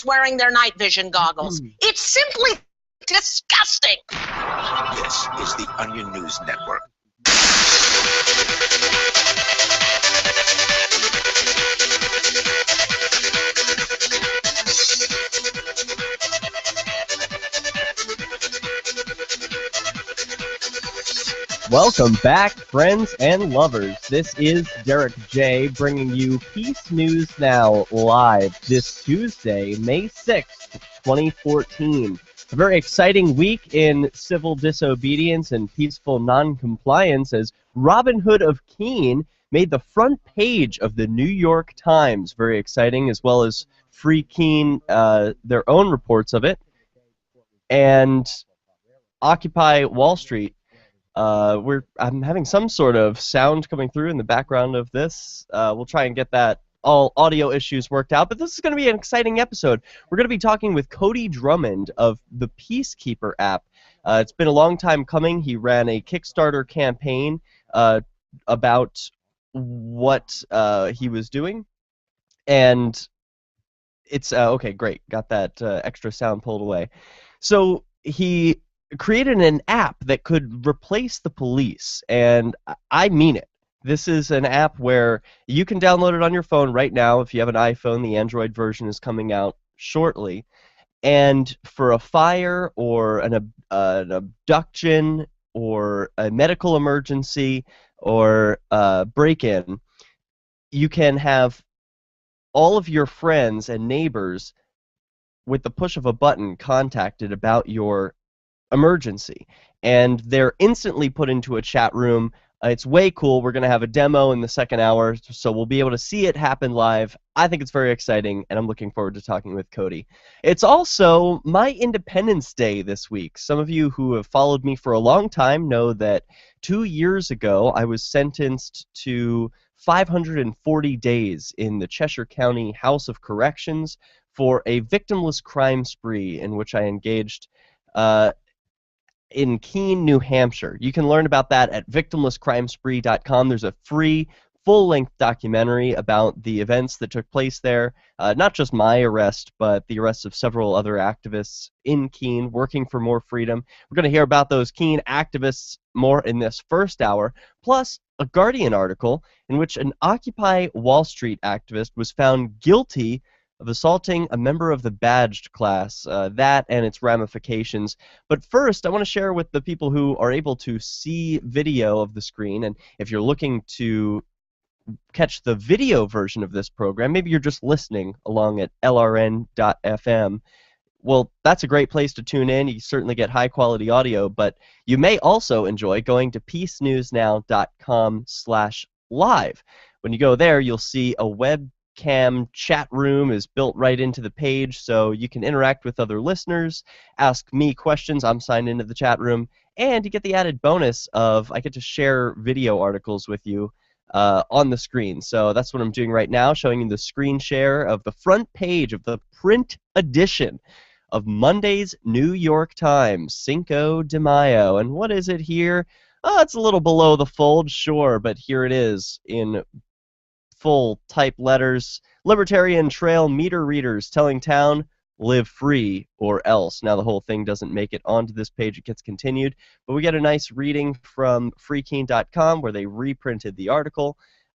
wearing their night vision goggles. It's simply disgusting. This is the Onion News Network. Welcome back, friends and lovers. This is Derrick J. bringing you Peace News Now live this Tuesday, May 6th, 2014. A very exciting week in civil disobedience and peaceful noncompliance as Robin Hood of Keene made the front page of the New York Times. Very exciting, as well as FreeKeene, their own reports of it. And Occupy Wall Street. I'm having some sort of sound coming through in the background of this. We'll try and get that all audio issues worked out, but this is going to be an exciting episode. We're going to be talking with Cody Drummond of the Peacekeeper App. It's been a long time coming. He ran a Kickstarter campaign about what he was doing, and it's okay, great. Got that extra sound pulled away. So he created an app that could replace the police, and I mean it. This is an app where you can download it on your phone right now. If you have an iPhone, the Android version is coming out shortly. And for a fire or an abduction or a medical emergency or a break-in, you can have all of your friends and neighbors with the push of a button contacted about your emergency, and they're instantly put into a chat room. It's way cool. We're going to have a demo in the second hour, so we'll be able to see it happen live. I think it's very exciting, and I'm looking forward to talking with Cody. It's also my Independence Day this week. Some of you who have followed me for a long time know that 2 years ago I was sentenced to 540 days in the Cheshire County House of Corrections for a victimless crime spree in which I engaged in Keene, New Hampshire. You can learn about that at victimlesscrimespree.com. There's a free, full-length documentary about the events that took place there. Not just my arrest, but the arrests of several other activists in Keene working for more freedom. We're going to hear about those Keene activists more in this first hour, plus a Guardian article in which an Occupy Wall Street activist was found guilty of assaulting a member of the badged class, that and its ramifications. But first, I want to share with the people who are able to see video of the screen, and if you're looking to catch the video version of this program, maybe you're just listening along at lrn.fm, well, that's a great place to tune in. You certainly get high-quality audio, but you may also enjoy going to peacenewsnow.com/live. When you go there, you'll see a webcam chat room is built right into the page, so you can interact with other listeners, ask me questions. I'm signed into the chat room, and you get the added bonus of I get to share video articles with you on the screen. So that's what I'm doing right now, showing you the screen share of the front page of the print edition of Monday's New York Times, Cinco de Mayo. And what is it here? Oh, it's a little below the fold, sure, but here it is in full type letters. Libertarian Trail meter readers telling town, live free or else. Now the whole thing doesn't make it onto this page, it gets continued, but we get a nice reading from FreeKeene.com where they reprinted the article.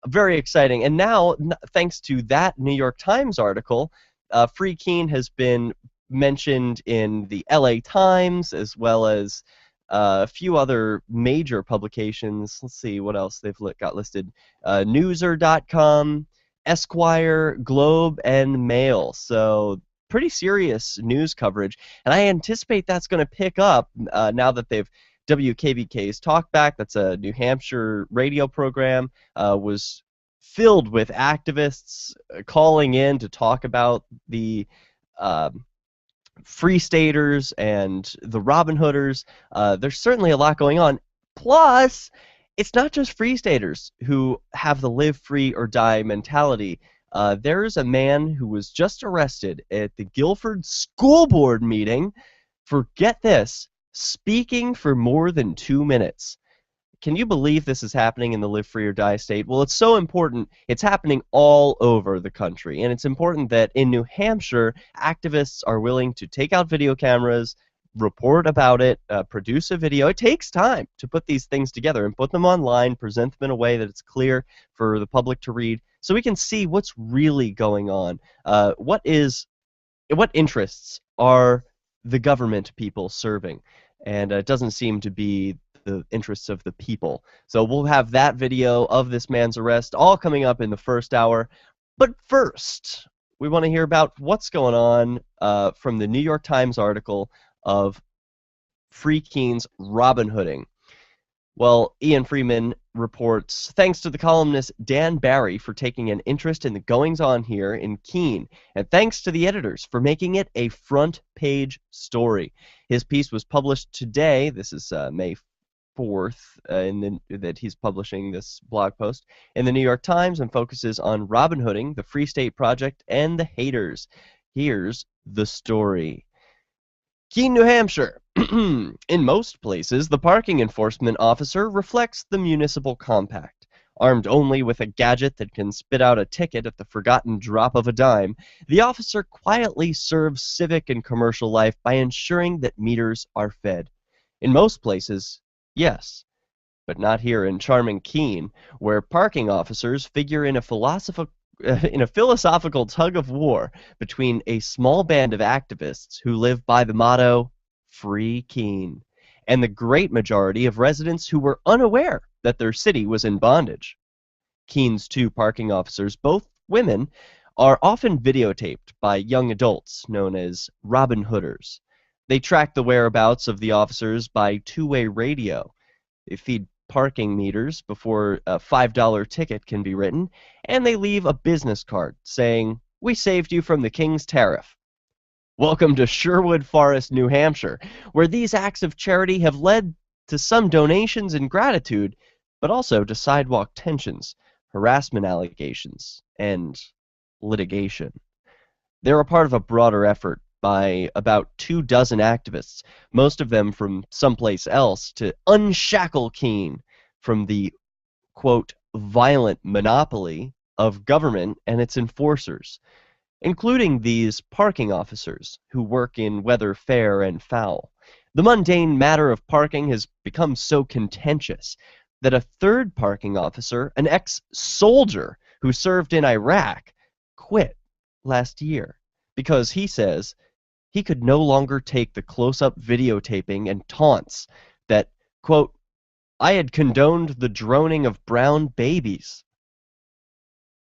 Very exciting. And now, thanks to that New York Times article, FreeKeene has been mentioned in the NYTimes as well as a few other major publications. Let's see what else they've got listed. Newser.com, Esquire, Globe, and Mail. So pretty serious news coverage. And I anticipate that's going to pick up now that they've WKBK's Talkback, that's a New Hampshire radio program, was filled with activists calling in to talk about the Free Staters and the Robin Hooders. There's certainly a lot going on. Plus, it's not just Free Staters who have the live free or die mentality. There's a man who was just arrested at the Guilford School Board meeting for, get this, speaking for more than 2 minutes. can you believe this is happening in the Live Free or Die state? Well, it's so important. It's happening all over the country, and it's important that in New Hampshire, activists are willing to take out video cameras, report about it, produce a video. It takes time to put these things together and put them online, present them in a way that it's clear for the public to read, so we can see what's really going on. What interests are the government people serving? And it doesn't seem to be the interests of the people. So we'll have that video of this man's arrest all coming up in the first hour. But first, we want to hear about what's going on from the New York Times article of FreeKeene's Robin Hooding. Well, Ian Freeman reports, thanks to the columnist Dan Barry for taking an interest in the goings-on here in Keene, and thanks to the editors for making it a front-page story. His piece was published today. This is May 4th, that he's publishing this blog post in the New York Times, and focuses on Robin Hooding, the Free State Project, and the haters. Here's the story. Keene, New Hampshire. In most places, the parking enforcement officer reflects the municipal compact. Armed only with a gadget that can spit out a ticket at the forgotten drop of a dime, the officer quietly serves civic and commercial life by ensuring that meters are fed. In most places, yes, but not here in charming Keene, where parking officers figure in a philosophical tug of war between a small band of activists who live by the motto, Free Keene, and the great majority of residents who were unaware that their city was in bondage. Keene's two parking officers, both women, are often videotaped by young adults known as Robin Hooders. They track the whereabouts of the officers by two-way radio. They feed parking meters before a $5 ticket can be written, and they leave a business card saying, "We saved you from the King's Tariff." Welcome to Sherwood Forest, New Hampshire, where these acts of charity have led to some donations and gratitude, but also to sidewalk tensions, harassment allegations, and litigation. They're a part of a broader effort by about 24 activists, most of them from someplace else, to unshackle Keene from the, quote, violent monopoly of government and its enforcers, including these parking officers who work in whether fair and foul. The mundane matter of parking has become so contentious that a third parking officer, an ex-soldier who served in Iraq, quit last year because he says he could no longer take the close-up videotaping and taunts that, quote, I had condoned the droning of brown babies.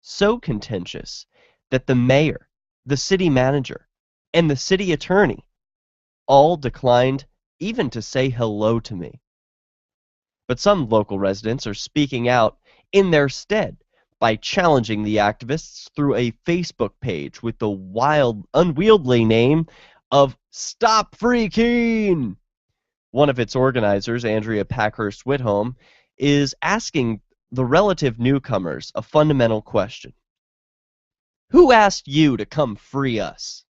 So contentious that the mayor, the city manager, and the city attorney all declined even to say hello to me. But some local residents are speaking out in their stead by challenging the activists through a Facebook page with the wild, unwieldy name of Stop Free Keene. One of its organizers, Andrea Packhurst Whitholm, is asking the relative newcomers a fundamental question. Who asked you to come free us?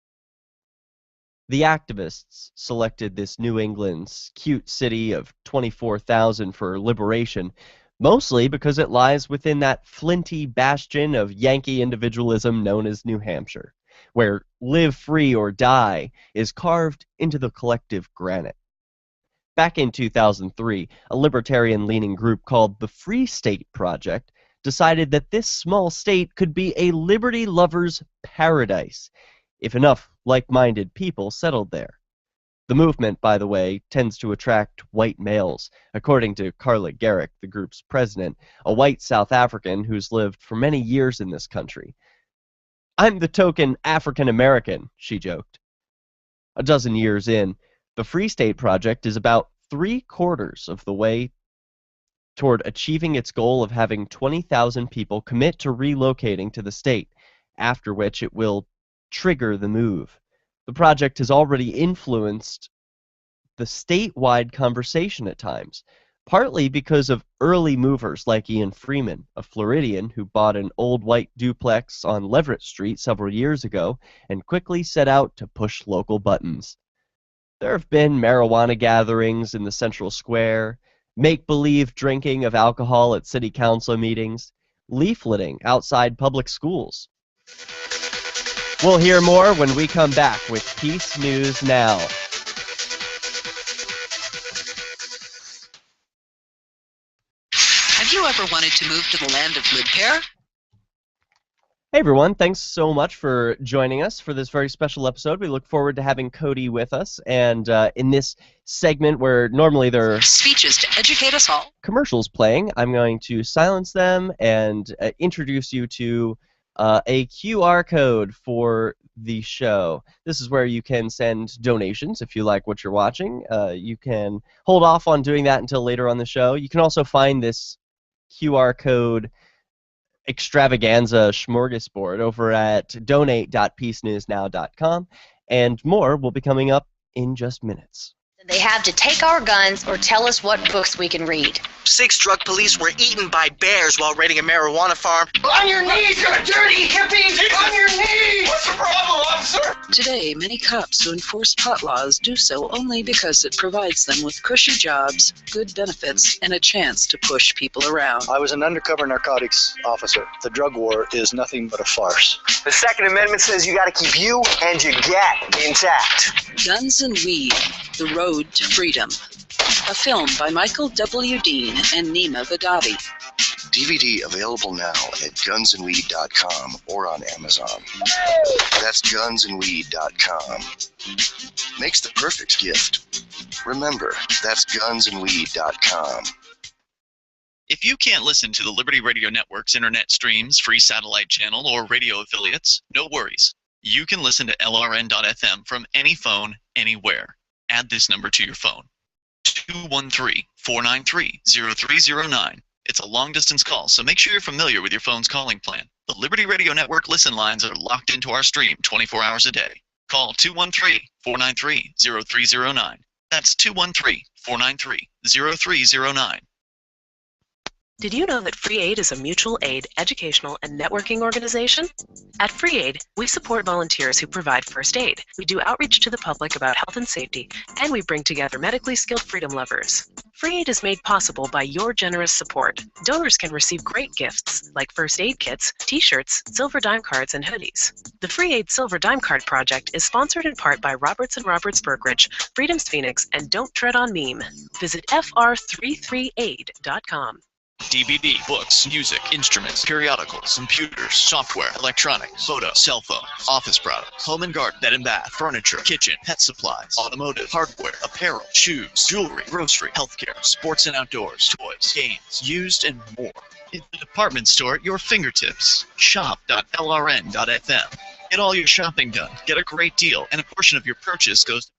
The activists selected this New England's cute city of 24,000 for liberation, mostly because it lies within that flinty bastion of Yankee individualism known as New Hampshire, where live free or die is carved into the collective granite. Back in 2003, a libertarian-leaning group called the Free State Project decided that this small state could be a liberty lover's paradise if enough like-minded people settled there. The movement, by the way, tends to attract white males, according to Carla Derrick, the group's president, a white South African who's lived for many years in this country. I'm the token African-American, she joked. A dozen years in, the Free State Project is about 3/4 of the way toward achieving its goal of having 20,000 people commit to relocating to the state, after which it will trigger the move. The project has already influenced the statewide conversation at times, partly because of early movers like Ian Freeman, a Floridian who bought an old white duplex on Leverett Street several years ago and quickly set out to push local buttons. There have been marijuana gatherings in the central square, make-believe drinking of alcohol at city council meetings, leafleting outside public schools. We'll hear more when we come back with Peace News Now. Have you ever wanted to move to the land of Lidpair? Hey everyone, thanks so much for joining us for this very special episode. We look forward to having Cody with us, and in this segment where normally there are speeches to educate us all, commercials playing, I'm going to silence them and introduce you to a QR code for the show. This is where you can send donations if you like what you're watching. You can hold off on doing that until later on the show. You can also find this QR code extravaganza smorgasbord over at donate.peacenewsnow.com, and more will be coming up in just minutes. They have to take our guns or tell us what books we can read. 6 drug police were eaten by bears while raiding a marijuana farm. On your knees, you dirty hippie! On your knees! What's the problem, officer? Today, many cops who enforce pot laws do so only because it provides them with cushy jobs, good benefits, and a chance to push people around. I was an undercover narcotics officer. The drug war is nothing but a farce. The Second Amendment says you gotta keep you and your gat intact. Guns and Weed, The Road to Freedom. A film by Michael W. Dean and Nima Vagati. DVD available now at gunsandweed.com or on Amazon. That's gunsandweed.com. Makes the perfect gift. Remember, that's gunsandweed.com. If you can't listen to the Liberty Radio Network's internet streams, free satellite channel, or radio affiliates, no worries. You can listen to LRN.FM from any phone, anywhere. Add this number to your phone. 213-493-0309. It's a long-distance call, so make sure you're familiar with your phone's calling plan. The Liberty Radio Network listen lines are locked into our stream 24 hours a day. Call 213-493-0309. That's 213-493-0309. Did you know that Free Aid is a mutual aid, educational, and networking organization? At Free Aid, we support volunteers who provide first aid. We do outreach to the public about health and safety, and we bring together medically skilled freedom lovers. Free Aid is made possible by your generous support. Donors can receive great gifts like first aid kits, t-shirts, silver dime cards, and hoodies. The Free Aid Silver Dime Card Project is sponsored in part by Roberts & Roberts Brokerage, Freedom's Phoenix, and Don't Tread on Meme. Visit fr33aid.com. DVD, books, music, instruments, periodicals, computers, software, electronics, photo, cell phone, office products, home and garden, bed and bath, furniture, kitchen, pet supplies, automotive, hardware, apparel, shoes, jewelry, grocery, healthcare, sports and outdoors, toys, games, used, and more. It's the department store at your fingertips. Shop.lrn.fm. Get all your shopping done, get a great deal, and a portion of your purchase goes to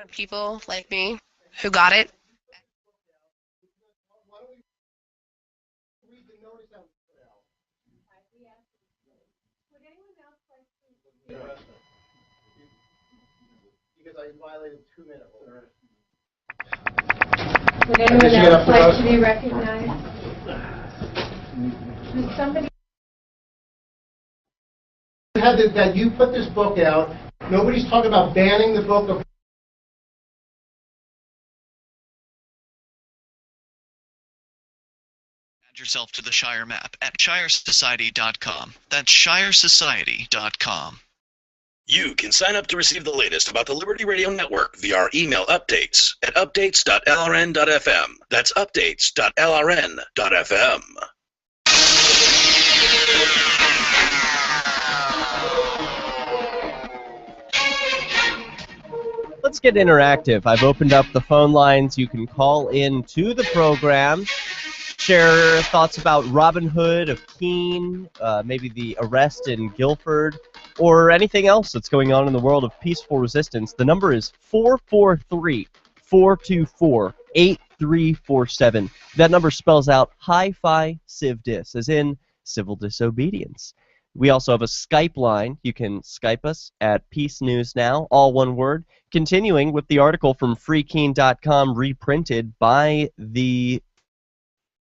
on people like me who got it. Because I violated 2-minute rule. Would anyone else like to be recognized? Does somebody that you put this book out? Nobody's talking about banning the book of. Add yourself to the Shire map at shiresociety.com. That's shiresociety.com. You can sign up to receive the latest about the Liberty Radio Network via our email updates at updates.lrn.fm. That's updates.lrn.fm. Let's get interactive. I've opened up the phone lines. You can call in to the program, share thoughts about Robin Hood of Keene, maybe the arrest in Guilford, or anything else that's going on in the world of peaceful resistance. The number is 443-424-8347. That number spells out Hi-Fi Civ Dis, as in civil disobedience. We also have a Skype line. You can Skype us at Peace News Now, all one word. Continuing with the article from FreeKeene.com reprinted by the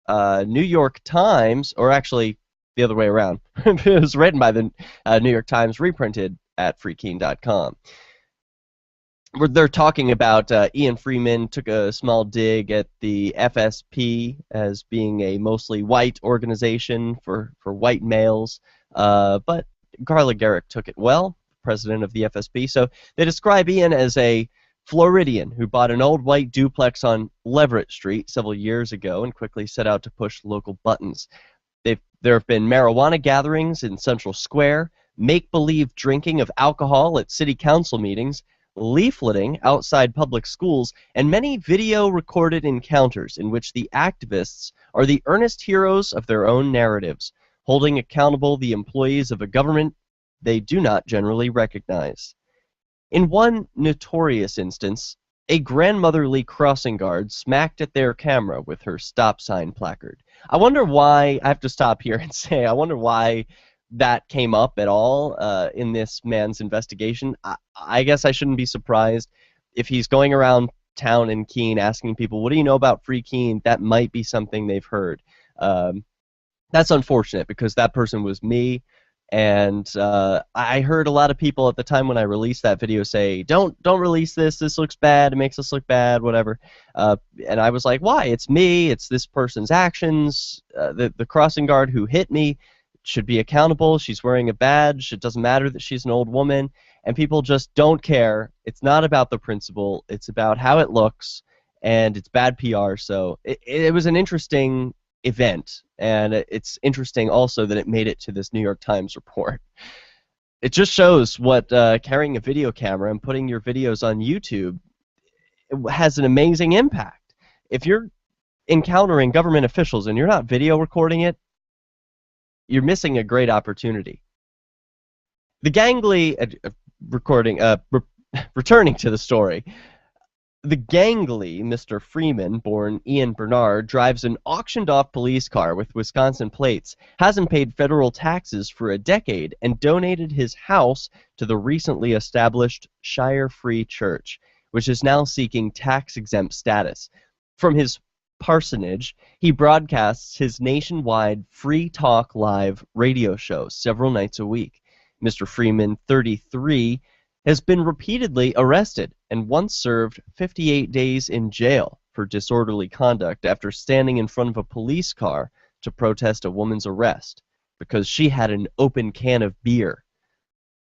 New York Times, or actually the other way around. It was written by the New York Times, reprinted at FreeKeene.com. Where they're talking about Ian Freeman took a small dig at the FSP as being a mostly white organization for white males, but Carla Gericke took it well, president of the FSP. So they describe Ian as a Floridian who bought an old white duplex on Leverett Street several years ago and quickly set out to push local buttons. There have been marijuana gatherings in Central Square, make-believe drinking of alcohol at city council meetings, leafleting outside public schools, and many video-recorded encounters in which the activists are the earnest heroes of their own narratives, holding accountable the employees of a government they do not generally recognize. In one notorious instance, a grandmotherly crossing guard smacked at their camera with her stop sign placard. I wonder why, I have to stop here and say, I wonder why that came up at all in this man's investigation. I guess I shouldn't be surprised if he's going around town in Keene asking people, what do you know about Free Keene? That might be something they've heard. That's unfortunate because that person was me, and I heard a lot of people at the time when I released that video say, don't release this looks bad, it makes us look bad, whatever. And I was like, why? It's me, it's this person's actions, the crossing guard who hit me should be accountable. She's wearing a badge. It doesn't matter that she's an old woman. And people just don't care. It's not about the principle. It's about how it looks, and it's bad PR. So it was an interesting event, and it's interesting also that it made it to this New York Times report. It just shows what carrying a video camera and putting your videos on YouTube has an amazing impact. If you're encountering government officials and you're not video recording it, you're missing a great opportunity. The gangly returning to the story. The gangly Mr. Freeman, born Ian Bernard, drives an auctioned-off police car with Wisconsin plates, hasn't paid federal taxes for a decade, and donated his house to the recently established Shire Free Church, which is now seeking tax-exempt status. From his parsonage, he broadcasts his nationwide Free Talk Live radio show several nights a week. Mr. Freeman, 33, has been repeatedly arrested and once served 58 days in jail for disorderly conduct after standing in front of a police car to protest a woman's arrest because she had an open can of beer.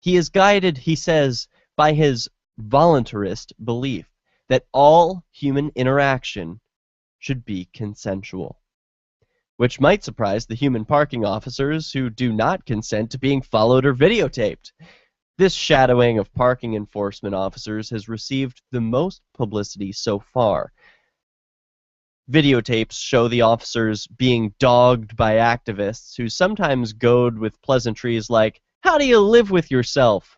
He is guided, he says, by his voluntarist belief that all human interaction should be consensual, which might surprise the human parking officers who do not consent to being followed or videotaped. This shadowing of parking enforcement officers has received the most publicity so far. Videotapes show the officers being dogged by activists who sometimes goad with pleasantries like, "How do you live with yourself?"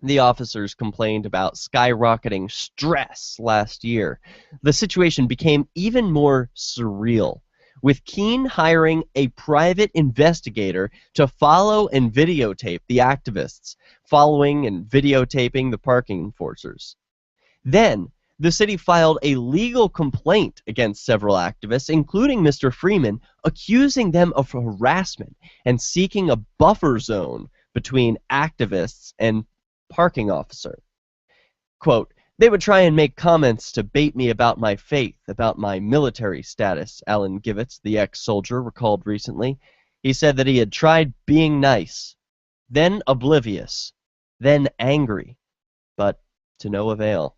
The officers complained about skyrocketing stress last year. The situation became even more surreal, with Keene hiring a private investigator to follow and videotape the activists, following and videotaping the parking enforcers. Then, the city filed a legal complaint against several activists, including Mr. Freeman, accusing them of harassment and seeking a buffer zone between activists and parking officer. Quote, "They would try and make comments to bait me about my faith, about my military status," Alan Givitz, the ex-soldier, recalled recently. He said that he had tried being nice, then oblivious, then angry, but to no avail.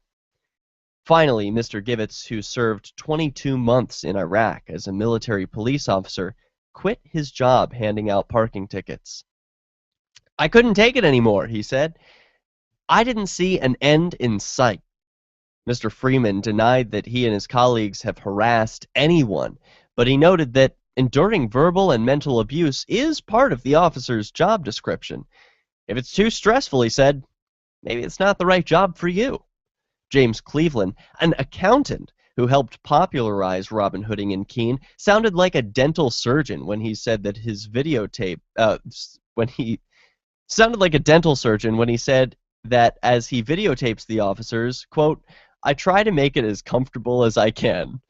Finally, Mr. Givitz, who served 22 months in Iraq as a military police officer, quit his job handing out parking tickets. "I couldn't take it anymore," he said. "I didn't see an end in sight." Mr. Freeman denied that he and his colleagues have harassed anyone, but he noted that enduring verbal and mental abuse is part of the officer's job description. If it's too stressful, he said, maybe it's not the right job for you. James Cleveland, an accountant who helped popularize Robin Hooding in Keene, sounded like a dental surgeon when he said that his videotape, when he sounded like a dental surgeon when he said that as he videotapes the officers, quote, "I try to make it as comfortable as I can.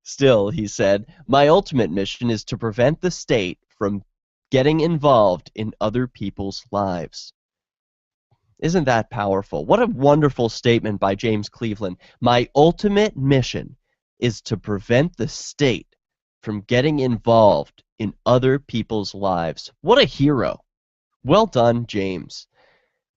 Still," he said, "my ultimate mission is to prevent the state from getting involved in other people's lives." Isn't that powerful? What a wonderful statement by James Cleveland. My ultimate mission is to prevent the state from getting involved in other people's lives. What a hero. Well done, James.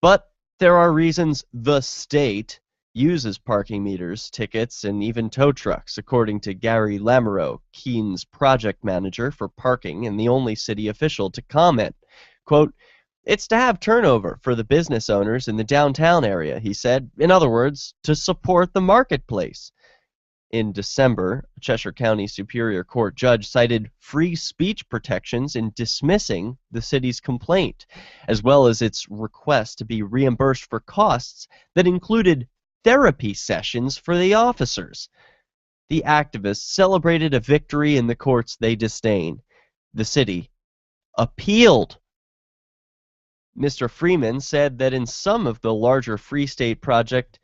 But there are reasons the state uses parking meters, tickets, and even tow trucks, according to Gary Lamoureux, Keene's project manager for parking and the only city official to comment. Quote, "It's to have turnover for the business owners in the downtown area," he said. In other words, to support the marketplace. In December, a Cheshire County Superior Court judge cited free speech protections in dismissing the city's complaint, as well as its request to be reimbursed for costs that included therapy sessions for the officers. The activists celebrated a victory in the courts they disdain. The city appealed. Mr. Freeman said that in some of the larger Free State project,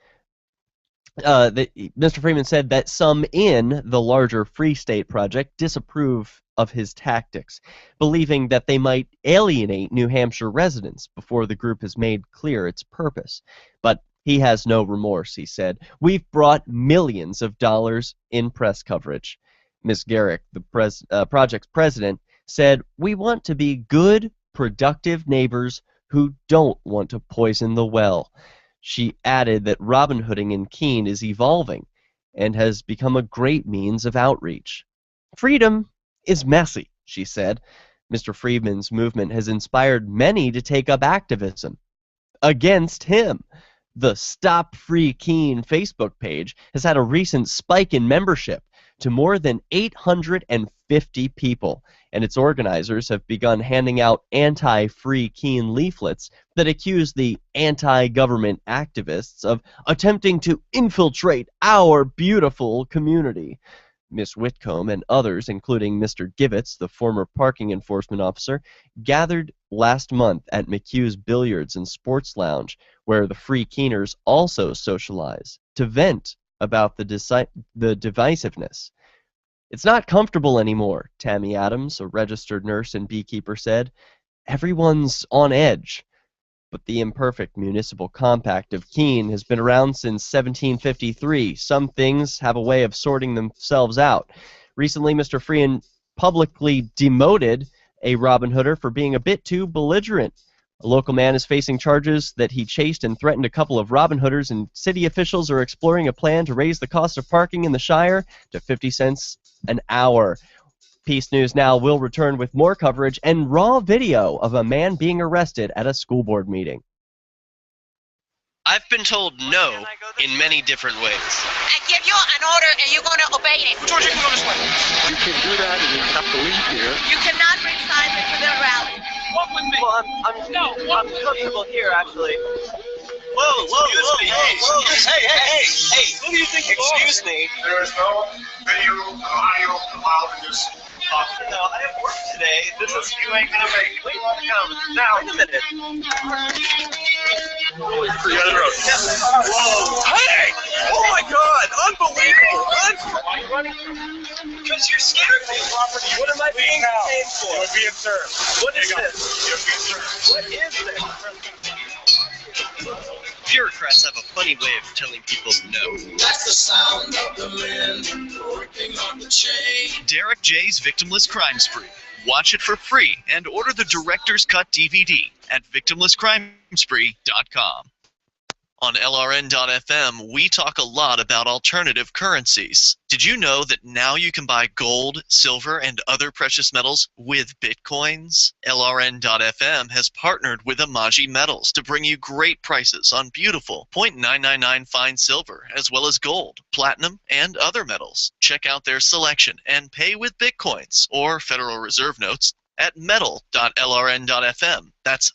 Mr. Freeman said that some in the larger Free State project disapprove of his tactics, believing that they might alienate New Hampshire residents before the group has made clear its purpose. But he has no remorse, he said. "We've brought millions of dollars in press coverage." Ms. Derrick, the project's president, said, "We want to be good, productive neighbors who don't want to poison the well." She added that Robin Hooding in Keene is evolving and has become a great means of outreach. "Freedom is messy," she said. Mr. Freeman's movement has inspired many to take up activism against him. The Stop FreeKeene Facebook page has had a recent spike in membership to more than 850 people, and its organizers have begun handing out anti-FreeKeene leaflets that accuse the anti-government activists of attempting to infiltrate our beautiful community. Ms. Whitcomb and others, including Mr. Givets, the former parking enforcement officer, gathered last month at McHugh's Billiards and Sports Lounge, where the FreeKeeners also socialize, to vent about the divisiveness. "It's not comfortable anymore," Tammy Adams, a registered nurse and beekeeper, said. "Everyone's on edge." But the imperfect municipal compact of Keene has been around since 1753. Some things have a way of sorting themselves out. Recently, Mr. Freeman publicly demoted a Robin Hooder for being a bit too belligerent. A local man is facing charges that he chased and threatened a couple of Robin Hooders, and city officials are exploring a plan to raise the cost of parking in the Shire to 50 cents an hour. Peace News Now will return with more coverage and raw video of a man being arrested at a school board meeting. I've been told no in many different ways. I give you an order and you're going to obey it. George, you can go this way. You can do that and you have to leave here. You cannot bring signs into the rally. Walk with me. Well, I'm comfortable here, actually. Whoa. Hey, Who do you think you are? Excuse me. There is no video or audio allowed in this office. No, I have work today. You ain't gonna make it. Wait a minute. Whoa. Hey! Oh my God! Unbelievable! Because you're scared of me. What am I being detained for? You're being served. What is this? You're being served. What is this? Bureaucrats have a funny way of telling people no. That's the sound of the men working on the chain. Derrick J's Victimless Crime Spree. Watch it for free and order the Director's Cut DVD at victimlesscrimespree.com. On LRN.FM, we talk a lot about alternative currencies. Did you know that now you can buy gold, silver, and other precious metals with Bitcoins? LRN.FM has partnered with Amaji Metals to bring you great prices on beautiful .999 fine silver, as well as gold, platinum, and other metals. Check out their selection and pay with Bitcoins or Federal Reserve notes at metal.lrn.fm. That's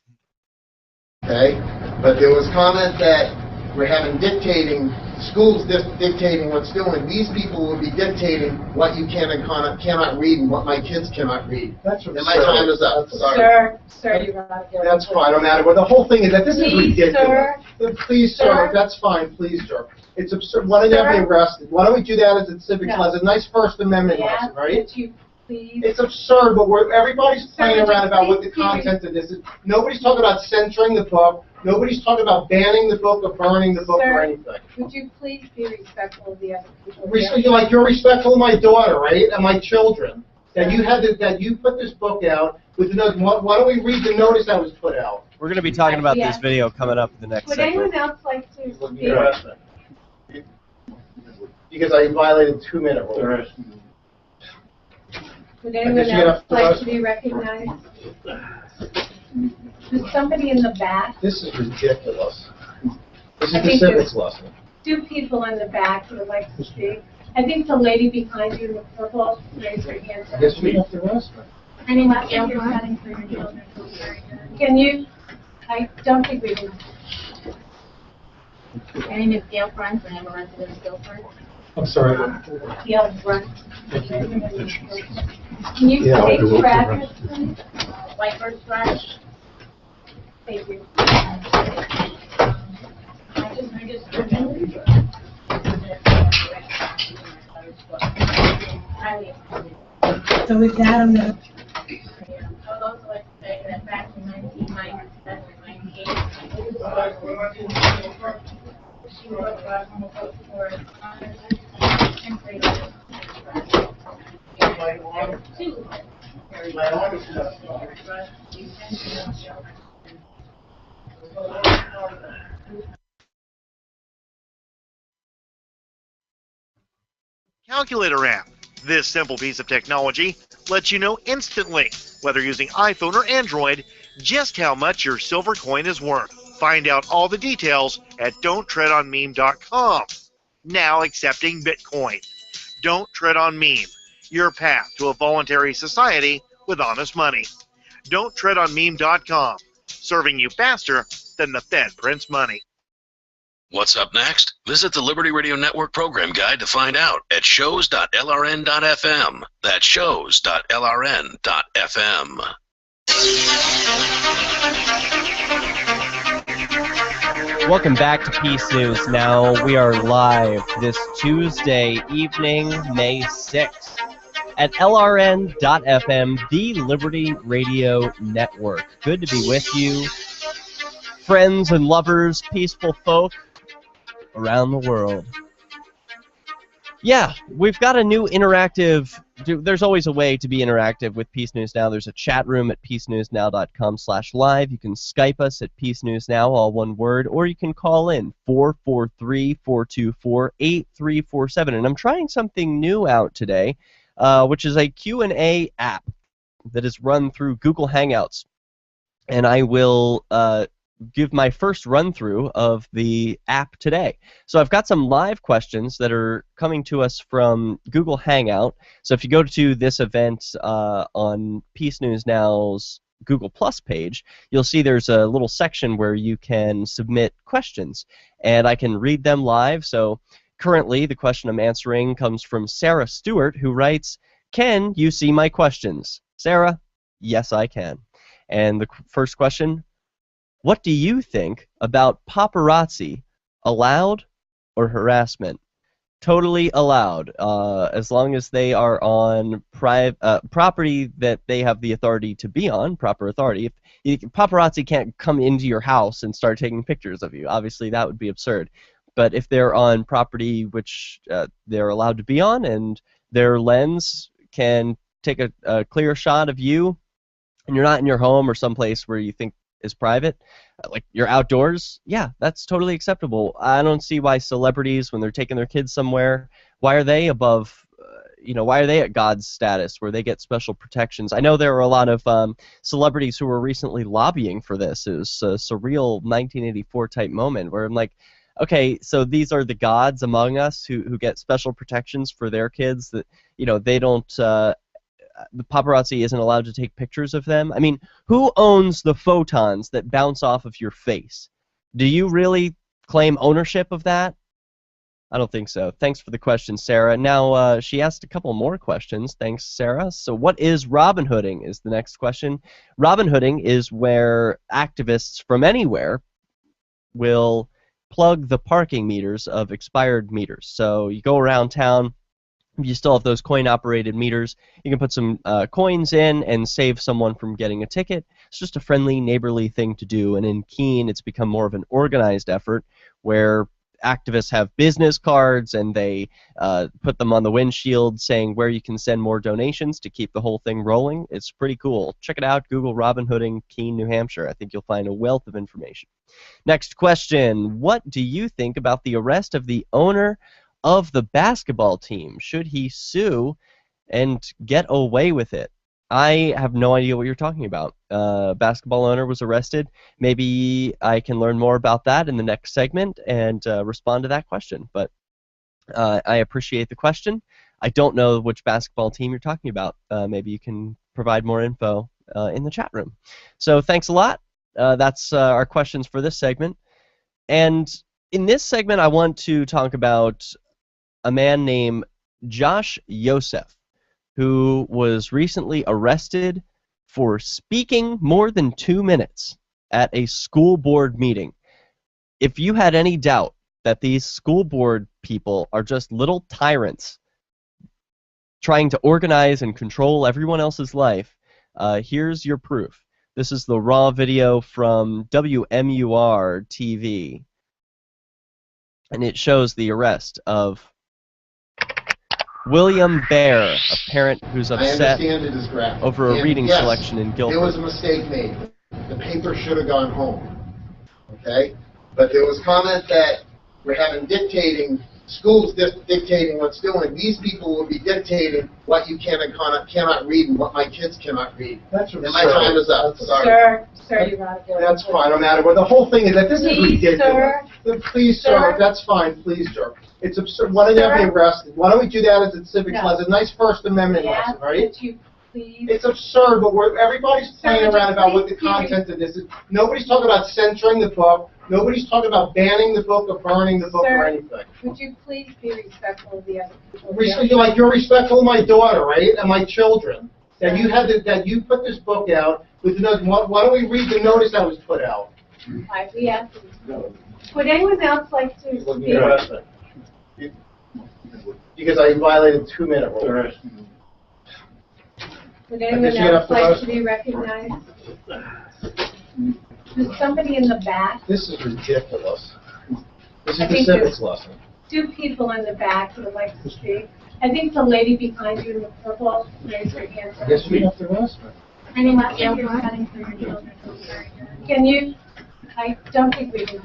okay? But there was comment that We're having dictating, schools dictating what's doing. These people will be dictating what you can and cannot read and what my kids cannot read. That's and my time is up. Sorry. Sir, you're not here. That's fine, no matter what. The whole thing is that this is ridiculous. Sir. Please, sir, that's fine. Please, sir. It's absurd. Why don't you have me arrested? Why don't we do that as a civics lesson? Nice First Amendment lesson, right? Could you please? It's absurd, but everybody's playing around about what the content of this is. Nobody's talking about censoring the book. Nobody's talking about banning the book or burning the book or anything. Would you please be respectful of the other people? You're respectful of my daughter, right, and my children. That you put this book out with the. Why don't we read the notice that was put out? We're going to be talking about this video coming up in the next Would segment. anyone else like to speak? Because I violated 2-minute rule. Would anyone else like to be recognized? There's somebody in the back. This is ridiculous. This is the civics lesson. 2 people in the back who would like to speak. I think the lady behind you in the purple raised her hand. Yes, we have to arrest her. Anyone else you're setting for your children? Can you? I don't think we can. My name is Gail Front, and I'm a resident of Guilford. I'm sorry. Gail Front. Thank you. Can you take your address, please? Whitebird Drive. Thank you. So with that, I'm going to... I would also like to say that back in 1997 and 98, she wrote about homophobic for and created Calculator app. This simple piece of technology lets you know instantly, whether using iPhone or Android, just how much your silver coin is worth. Find out all the details at don'ttreadonmeme.com. Now accepting Bitcoin. Don't Tread on Meme, your path to a voluntary society with honest money. Don'ttreadonmeme.com, serving you faster than the Fed prints money. What's up next? Visit the Liberty Radio Network program guide to find out at shows.lrn.fm. That's shows.lrn.fm. Welcome back to Peace News Now. We are live this Tuesday evening, May 6th, at LRN.FM, the Liberty Radio Network. Good to be with you, friends and lovers, peaceful folk around the world. Yeah, we've got a new interactive... There's always a way to be interactive with Peace News Now. There's a chat room at peacenewsnow.com/live. You can Skype us at Peace News Now, all one word, or you can call in 443-424-8347. And I'm trying something new out today, which is a Q&A app that is run through Google Hangouts. And I will give my first run-through of the app today. So I've got some live questions that are coming to us from Google Hangout. So if you go to this event on Peace News Now's Google Plus page, you'll see there's a little section where you can submit questions, and I can read them live. So currently, the question I'm answering comes from Sarah Stewart, who writes, "Can you see my questions?" Sarah, yes, I can. And the first question: what do you think about paparazzi? Allowed or harassment? Totally allowed, as long as they are on property that they have the authority to be on, proper authority. If paparazzi can't come into your house and start taking pictures of you, obviously that would be absurd. But if they're on property which they're allowed to be on, and their lens can take a clear shot of you, and you're not in your home or someplace where you think is private, like you're outdoors, yeah, that's totally acceptable. I don't see why celebrities, when they're taking their kids somewhere, why are they above, why are they at God's status where they get special protections? I know there are a lot of celebrities who were recently lobbying for this. It was a surreal 1984 type moment where I'm like, okay, so these are the gods among us who get special protections for their kids that, they don't, the paparazzi isn't allowed to take pictures of them. I mean, who owns the photons that bounce off of your face? Do you really claim ownership of that? I don't think so. Thanks for the question, Sarah. Now, she asked a couple more questions. Thanks, Sarah. So what is Robinhooding is the next question. Robinhooding is where activists from anywhere will plug the parking meters of expired meters. So you go around town, if you still have those coin-operated meters, you can put some coins in and save someone from getting a ticket. It's just a friendly, neighborly thing to do. And in Keene, it's become more of an organized effort where activists have business cards and they put them on the windshield saying where you can send more donations to keep the whole thing rolling. It's pretty cool. Check it out. Google Robinhooding, Keene, New Hampshire. I think you'll find a wealth of information. Next question. What do you think about the arrest of the owner of the basketball team? Should he sue and get away with it? I have no idea what you're talking about. Basketball owner was arrested. Maybe I can learn more about that in the next segment and respond to that question. But I appreciate the question. I don't know which basketball team you're talking about. Maybe you can provide more info in the chat room. So thanks a lot. That's our questions for this segment. And in this segment, I want to talk about a man named Josh Yosef, who was recently arrested for speaking more than 2 minutes at a school board meeting. If you had any doubt that these school board people are just little tyrants trying to organize and control everyone else's life, here's your proof. This is the raw video from WMUR TV, and it shows the arrest of William Bear, a parent who's upset over a reading selection in Guilford. There was a mistake made. The paper should have gone home. Okay? But there was comment that we're having schools dictating what's doing. These people will be dictating what you can and cannot read and what my kids cannot read. That's and my time is up. Sorry. Sir, you're not good. That's fine. No matter what. The whole thing is that this is ridiculous. Please, sir. That's fine. Please, sir. It's absurd. Why don't you have me arrested? Why don't we do that as a civic lesson? A nice First Amendment lesson, right? It's absurd, but everybody's playing around about what the content of this is. Nobody's talking about censoring the book. Nobody's talking about banning the book or burning the book or anything. Would you please be respectful of the other people? You're respectful of my daughter, right, and my children. That you put this book out with the notice. Why don't we read the notice that was put out? We asked you. Would anyone else like to speak? Because I violated 2-minute rule. Would anyone else like to be recognized? There's somebody in the back. This is ridiculous. This is the civics lesson. 2 people in the back who would like to speak. I think the lady behind you in the purple raised her hand. I guess we have to arrest her. Anyone else you're cutting for your children? Can you? I don't think we can.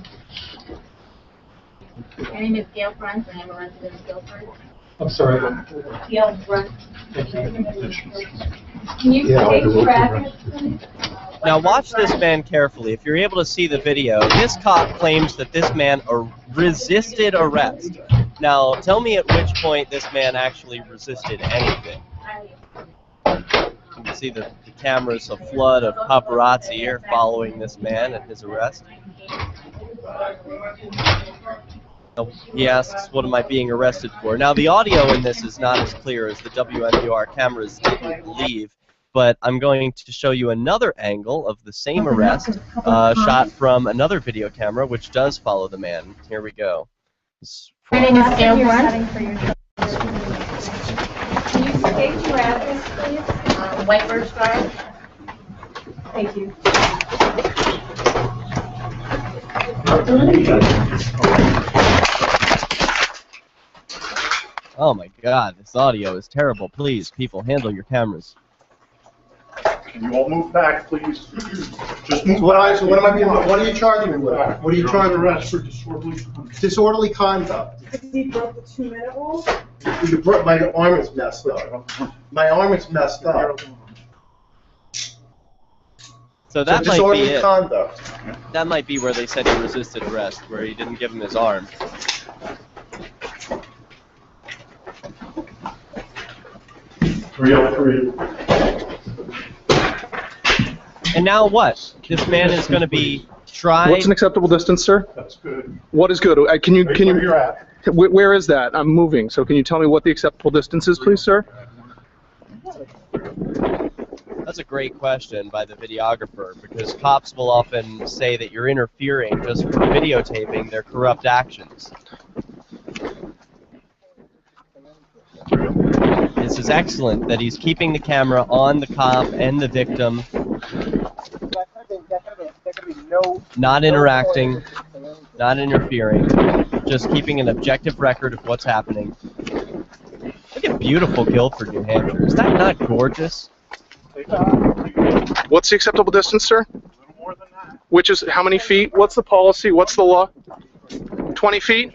My name is Gail Front, and I'm a resident of Guilford. I'm sorry. Gail Front. Thank you. Can you take traffic, please? Now watch this man carefully. If you're able to see the video, this cop claims that this man resisted arrest. Now tell me at which point this man actually resisted anything. You can see the camera's a flood of paparazzi here following this man and his arrest. He asks, what am I being arrested for? Now the audio in this is not as clear as the WMUR cameras didn't believe, but I'm going to show you another angle of the same arrest, shot from another video camera, which does follow the man. Here we go. My name is Gail Front. Can you state your address, please? White Birch Drive. Thank you. Oh my God, this audio is terrible. Please, people, handle your cameras. Can you all move back, please? Just move What are you charging me with? What are you trying to arrest for disorderly conduct? Disorderly conduct. You broke the 2-minute rule? My arm is messed up. My arm is messed up. So that might be disorderly it. Conduct. That might be where they said he resisted arrest, where he didn't give him his arm. And now what? This man is going to be Try. What's an acceptable distance, sir? That's good. What is good? Can you? Where you're at. Where is that? I'm moving. So can you tell me what the acceptable distance is, please, sir? That's a great question by the videographer, because cops will often say that you're interfering just for videotaping their corrupt actions. This is excellent that he's keeping the camera on the cop and the victim. Not interacting, not interfering, just keeping an objective record of what's happening. Look at beautiful Guilford, New Hampshire. Is that not gorgeous? What's the acceptable distance, sir? Which is how many feet? What's the policy? What's the law? 20 feet?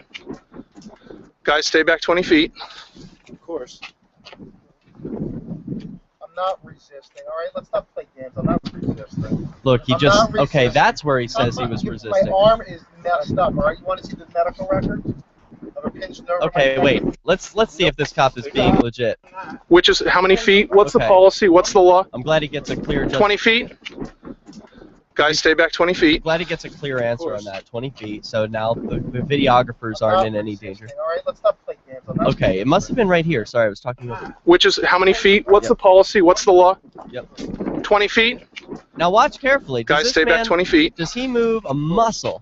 Guys, stay back 20 feet. Of course. I'm not resisting. All right, let's not play games. I'm not resisting. Look, he just... Okay, that's where he says he was resisting. My arm is messed up, all right? You want to see the medical record? Of a pinched nerve? Okay, wait. Let's see if this cop is being legit. Which is how many feet? What's the policy? What's the law? I'm glad he gets a clear... 20 feet? Guys, stay back 20 feet. Glad he gets a clear answer on that. 20 feet. So now the videographers aren't in any danger. All right, let's not play games. Okay, it must have been right here. Sorry, I was talking over. Which is how many feet? What's the policy? What's the law? Yep. 20 feet? Now watch carefully. Guys, stay back 20 feet. Does he move a muscle?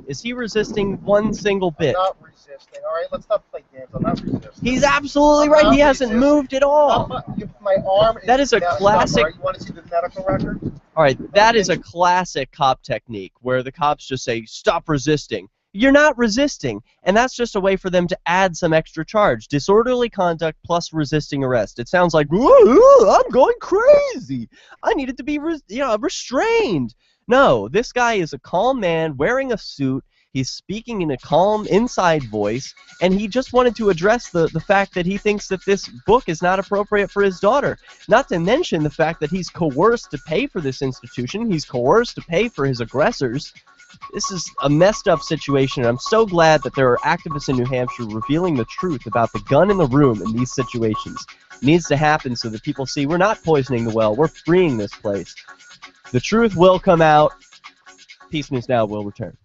Is he resisting one single bit? I'm not resisting. All right, let's not play games. I'm not resisting. He's absolutely right. He hasn't moved at all. My arm is that is a classic... Up, right? You want to see the medical record? All right, that is a classic cop technique where the cops just say, stop resisting. You're not resisting, and that's just a way for them to add some extra charge. Disorderly conduct plus resisting arrest. It sounds like, ooh, I'm going crazy. I needed to be restrained. No, this guy is a calm man wearing a suit. He's speaking in a calm inside voice, and he just wanted to address the fact that he thinks that this book is not appropriate for his daughter. Not to mention the fact that he's coerced to pay for this institution. He's coerced to pay for his aggressors. This is a messed up situation, and I'm so glad that there are activists in New Hampshire revealing the truth about the gun in the room in these situations. It needs to happen so that people see we're not poisoning the well, we're freeing this place. The truth will come out. Peace News Now will return.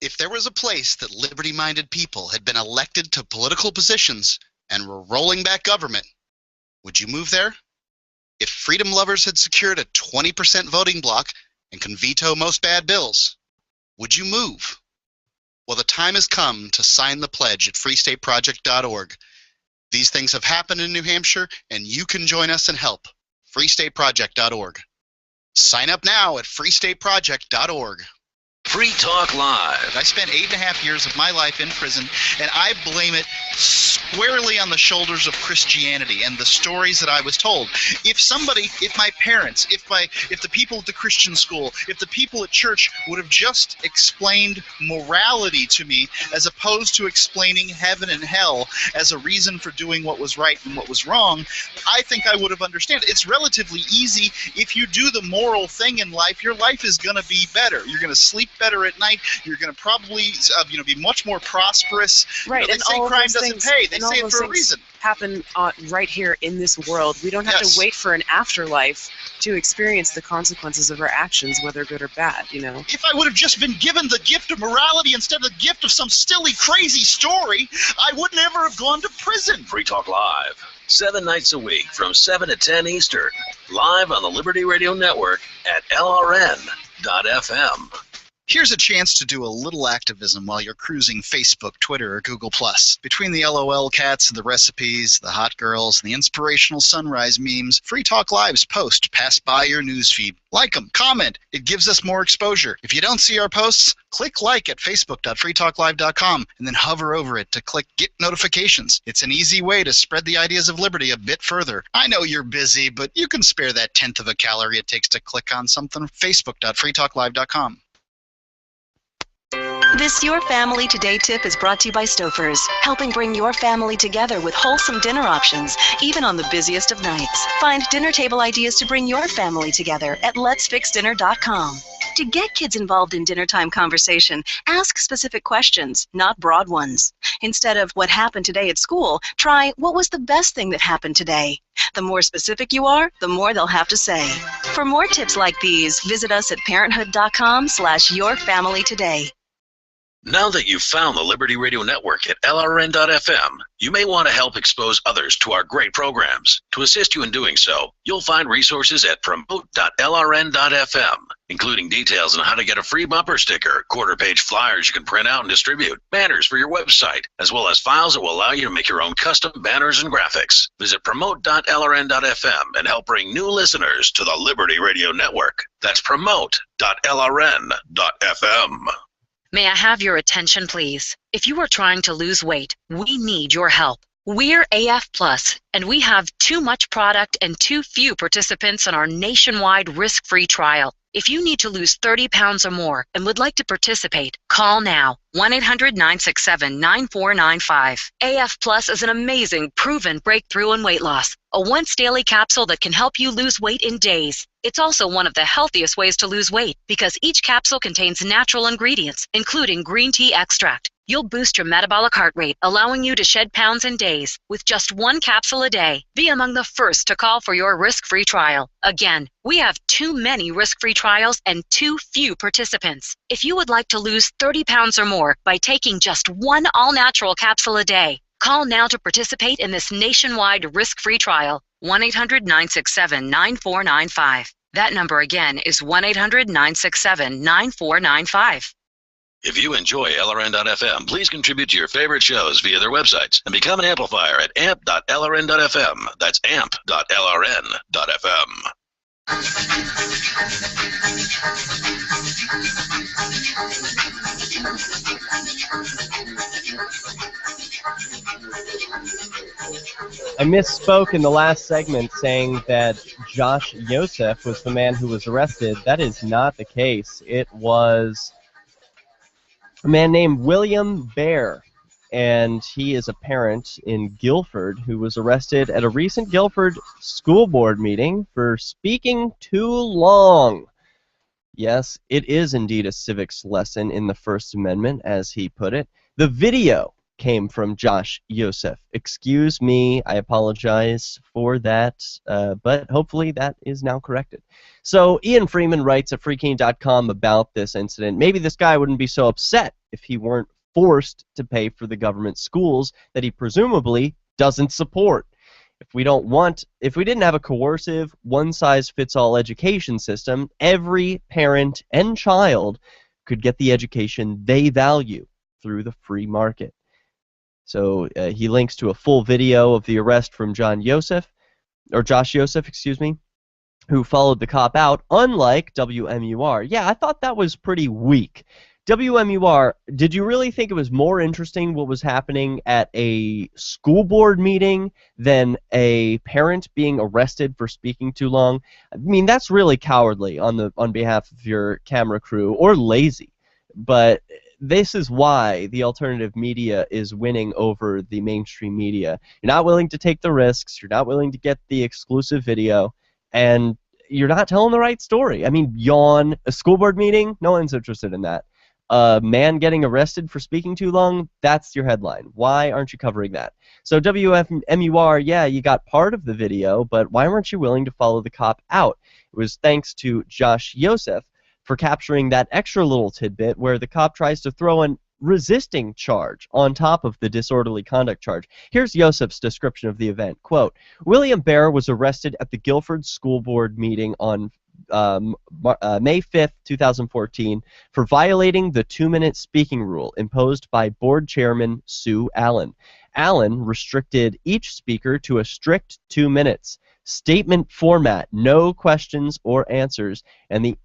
If there was a place that liberty-minded people had been elected to political positions and were rolling back government, would you move there? If freedom lovers had secured a 20% voting bloc and can veto most bad bills, would you move? Well, the time has come to sign the pledge at freestateproject.org. These things have happened in New Hampshire, and you can join us and help. freestateproject.org. Sign up now at freestateproject.org. Free Talk Live. I spent 8.5 years of my life in prison, and I blame it squarely on the shoulders of Christianity and the stories that I was told. If my parents, if the people at the Christian school, if the people at church would have just explained morality to me as opposed to explaining heaven and hell as a reason for doing what was right and what was wrong, I think I would have understood. It's relatively easy. If you do the moral thing in life, your life is going to be better. You're going to sleep better at night. You're going to probably be much more prosperous. Right, They and say all crime those doesn't things, pay. They and all say it those for a things reason. Happen right here in this world. We don't have to wait for an afterlife to experience the consequences of our actions, whether good or bad. If I would have just been given the gift of morality instead of the gift of some silly, crazy story, I would never have gone to prison. Free Talk Live, 7 nights a week from 7 to 10 Eastern, live on the Liberty Radio Network at LRN.FM. Here's a chance to do a little activism while you're cruising Facebook, Twitter, or Google+. Between the LOL cats, the recipes, the hot girls, and the inspirational sunrise memes, Free Talk Live's post pass by your newsfeed. Like them, comment. It gives us more exposure. If you don't see our posts, click like at facebook.freetalklive.com and then hover over it to click Get Notifications. It's an easy way to spread the ideas of liberty a bit further. I know you're busy, but you can spare that 1/10 of a calorie it takes to click on something. facebook.freetalklive.com. This Your Family Today tip is brought to you by Stouffer's, helping bring your family together with wholesome dinner options, even on the busiest of nights. Find dinner table ideas to bring your family together at letsfixdinner.com. To get kids involved in dinner time conversation, ask specific questions, not broad ones. Instead of what happened today at school, try what was the best thing that happened today. The more specific you are, the more they'll have to say. For more tips like these, visit us at parenthood.com/yourfamilytoday. Now that you've found the Liberty Radio Network at LRN.FM, you may want to help expose others to our great programs. To assist you in doing so, you'll find resources at promote.lrn.fm, including details on how to get a free bumper sticker, quarter-page flyers you can print out and distribute, banners for your website, as well as files that will allow you to make your own custom banners and graphics. Visit promote.lrn.fm and help bring new listeners to the Liberty Radio Network. That's promote.lrn.fm. May I have your attention, please? If you are trying to lose weight, we need your help. We're AF Plus, and we have too much product and too few participants on our nationwide risk-free trial. If you need to lose 30 pounds or more and would like to participate, call now. 1-800-967-9495. AF Plus is an amazing, proven breakthrough in weight loss. A once-daily capsule that can help you lose weight in days. It's also one of the healthiest ways to lose weight because each capsule contains natural ingredients, including green tea extract. You'll boost your metabolic heart rate, allowing you to shed pounds in days with just one capsule a day. Be among the first to call for your risk-free trial. Again, we have too many risk-free trials and too few participants. If you would like to lose 30 pounds or more by taking just one all-natural capsule a day, call now to participate in this nationwide risk-free trial. 1-800-967-9495. That number again is 1-800-967-9495. If you enjoy LRN.FM, please contribute to your favorite shows via their websites and become an amplifier at amp.lrn.fm. That's amp.lrn.fm. I misspoke in the last segment saying that Josh Yosef was the man who was arrested. That is not the case. It was a man named William Bear, and he is a parent in Guilford who was arrested at a recent Guilford school board meeting for speaking too long. Yes, it is indeed a civics lesson in the First Amendment, as he put it. The video came from Josh Yosef. Excuse me, I apologize for that, but hopefully that is now corrected. So Ian Freeman writes at FreeKeene.com about this incident. Maybe this guy wouldn't be so upset if he weren't forced to pay for the government schools that he presumably doesn't support. If we didn't have a coercive, one-size-fits-all education system, every parent and child could get the education they value through the free market. So he links to a full video of the arrest from Josh Yosef, who followed the cop out, unlike WMUR. Yeah, I thought that was pretty weak. WMUR, did you really think it was more interesting what was happening at a school board meeting than a parent being arrested for speaking too long? I mean, that's really cowardly on behalf of your camera crew, or lazy. But this is why the alternative media is winning over the mainstream media. You're not willing to take the risks, you're not willing to get the exclusive video, and you're not telling the right story. I mean, yawn, a school board meeting, no one's interested in that. A man getting arrested for speaking too long, that's your headline. Why aren't you covering that? So WMUR, yeah, you got part of the video, but why weren't you willing to follow the cop out? It was thanks to Josh Yosef for capturing that extra little tidbit where the cop tries to throw an resisting charge on top of the disorderly conduct charge. Here's Yosef's description of the event. Quote, William Bear was arrested at the Guilford School Board meeting on May 5th, 2014 for violating the 2-minute speaking rule imposed by board chairman Sue Allen. Allen restricted each speaker to a strict 2 minutes. Statement format, no questions or answers, and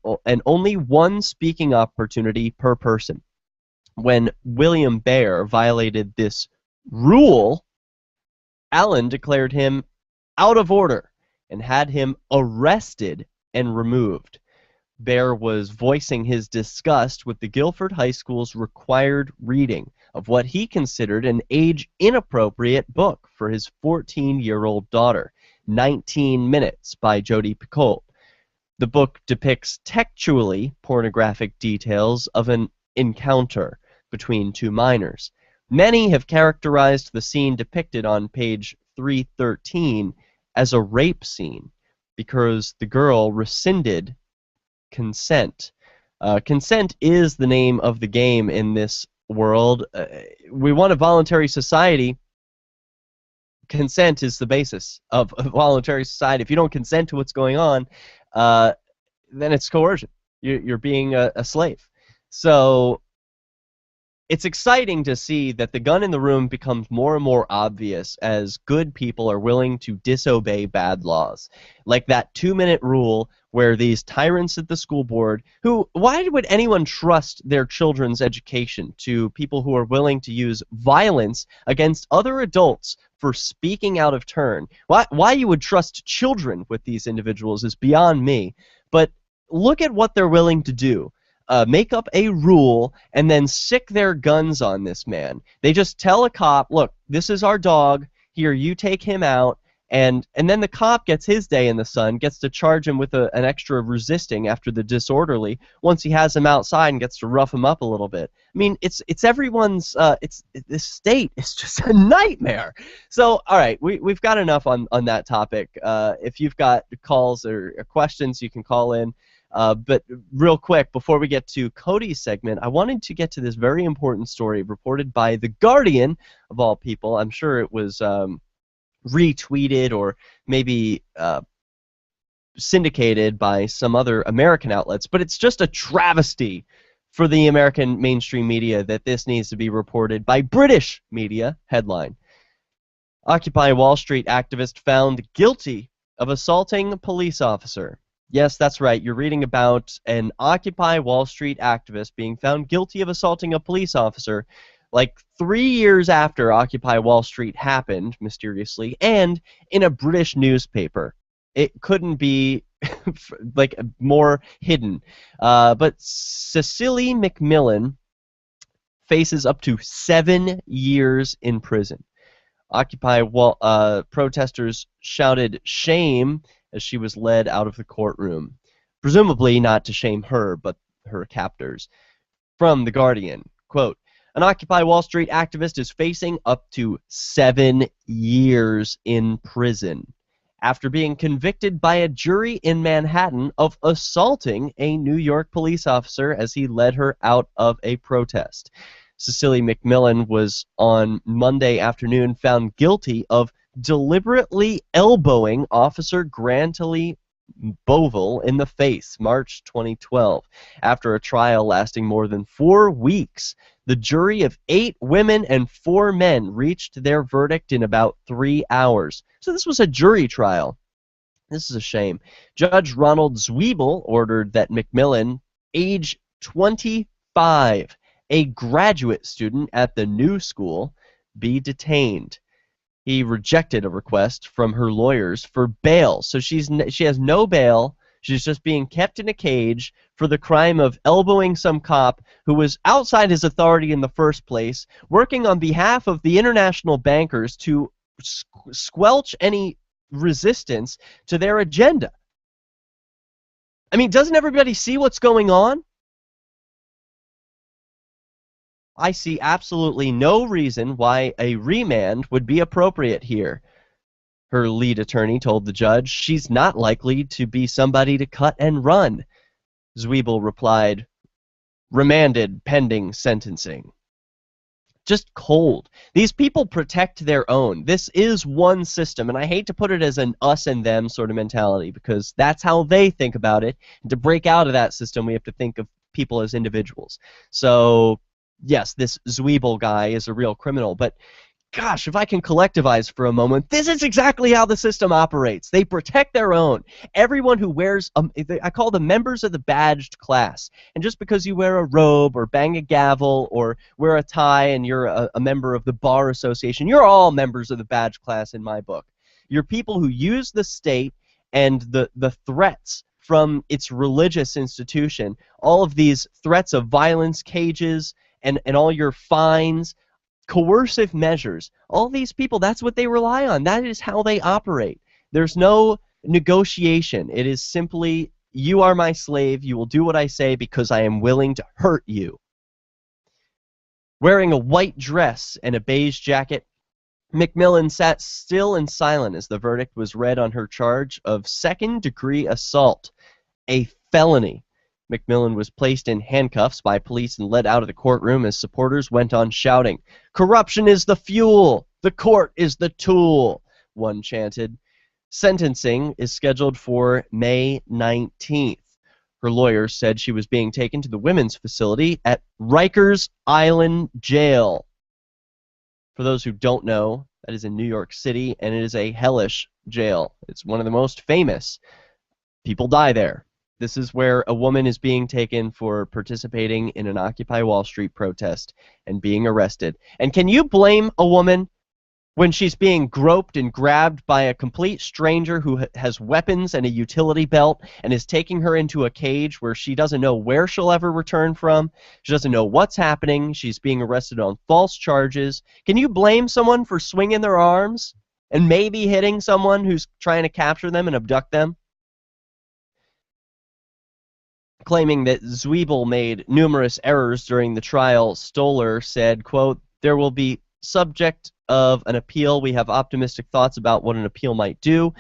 only one speaking opportunity per person. When William Bear violated this rule, Allen declared him out of order and had him arrested and removed. Bear was voicing his disgust with the Guilford High School's required reading of what he considered an age-inappropriate book for his 14-year-old daughter, 19 Minutes by Jodi Picoult. The book depicts textually pornographic details of an encounter between two minors. Many have characterized the scene depicted on page 313 as a rape scene because the girl rescinded consent. Consent is the name of the game in this world. We want a voluntary society. Consent is the basis of a voluntary society. If you don't consent to what's going on, then it's coercion. You're being a slave. So it's exciting to see that the gun in the room becomes more and more obvious as good people are willing to disobey bad laws. Like that 2-minute rule where these tyrants at the school board, why would anyone trust their children's education to people who are willing to use violence against other adults for speaking out of turn? Why you would trust children with these individuals is beyond me. But look at what they're willing to do. Make up a rule and then sick their guns on this man. They just tell a cop, look, this is our dog, here, you take him out, and then the cop gets his day in the sun, gets to charge him with an extra resisting after the disorderly, once he has him outside and gets to rough him up a little bit. I mean, it's everyone's, this state is just a nightmare. So, all right, we've got enough on that topic. If you've got calls or questions, you can call in. But real quick, before we get to Cody's segment, I wanted to get to this very important story reported by The Guardian, of all people. I'm sure it was retweeted or maybe syndicated by some other American outlets, but it's just a travesty for the American mainstream media that this needs to be reported by British media. Headline: Occupy Wall Street activist found guilty of assaulting a police officer. Yes, that's right. You're reading about an Occupy Wall Street activist being found guilty of assaulting a police officer like 3 years after Occupy Wall Street happened, mysteriously, and in a British newspaper. It couldn't be like more hidden. But Cecily McMillan faces up to 7 years in prison. Occupy protesters shouted shame as she was led out of the courtroom. Presumably not to shame her, but her captors. From The Guardian, quote, an Occupy Wall Street activist is facing up to 7 years in prison after being convicted by a jury in Manhattan of assaulting a New York police officer as he led her out of a protest. Cecily McMillan was on Monday afternoon found guilty of deliberately elbowing Officer Grantley Bovell in the face, March 2012. After a trial lasting more than 4 weeks, the jury of 8 women and 4 men reached their verdict in about 3 hours. So this was a jury trial. This is a shame. Judge Ronald Zwiebel ordered that McMillan, age 25, a graduate student at the New School, be detained. He rejected a request from her lawyers for bail. So she has no bail. She's just being kept in a cage for the crime of elbowing some cop who was outside his authority in the first place, working on behalf of the international bankers to squelch any resistance to their agenda. I mean, doesn't everybody see what's going on? I see absolutely no reason why a remand would be appropriate here. Her lead attorney told the judge she's not likely to be somebody to cut and run. Zwiebel replied, remanded pending sentencing. Just cold. These people protect their own. This is one system, and I hate to put it as an us and them sort of mentality because that's how they think about it. And to break out of that system, we have to think of people as individuals. So yes, this Zwiebel guy is a real criminal, but gosh, if I can collectivize for a moment, this is exactly how the system operates. They protect their own. Everyone who wears, I call them members of the badged class. And just because you wear a robe or bang a gavel or wear a tie and you're a member of the Bar Association, you're all members of the badged class in my book. You're people who use the state and the threats from its religious institution, all of these threats of violence, cages, and all your fines, coercive measures, all these people, that's what they rely on. That is how they operate. There's no negotiation. It is simply You are my slave. You will do what I say because I am willing to hurt you. Wearing a white dress and a beige jacket, McMillan sat still and silent as the verdict was read on her charge of second-degree assault, a felony. McMillan was placed in handcuffs by police and led out of the courtroom as supporters went on shouting, "Corruption is the fuel! The court is the tool!" one chanted. Sentencing is scheduled for May 19th. Her lawyer said she was being taken to the women's facility at Rikers Island Jail. For those who don't know, that is in New York City, and it is a hellish jail. It's one of the most famous. People die there. This is where a woman is being taken for participating in an Occupy Wall Street protest and being arrested. And can you blame a woman when she's being groped and grabbed by a complete stranger who has weapons and a utility belt and is taking her into a cage where she doesn't know where she'll ever return from? She doesn't know what's happening. She's being arrested on false charges. Can you blame someone for swinging their arms and maybe hitting someone who's trying to capture them and abduct them? Claiming that Zwiebel made numerous errors during the trial, Stoller said, quote, "There will be subject of an appeal. We have optimistic thoughts about what an appeal might do,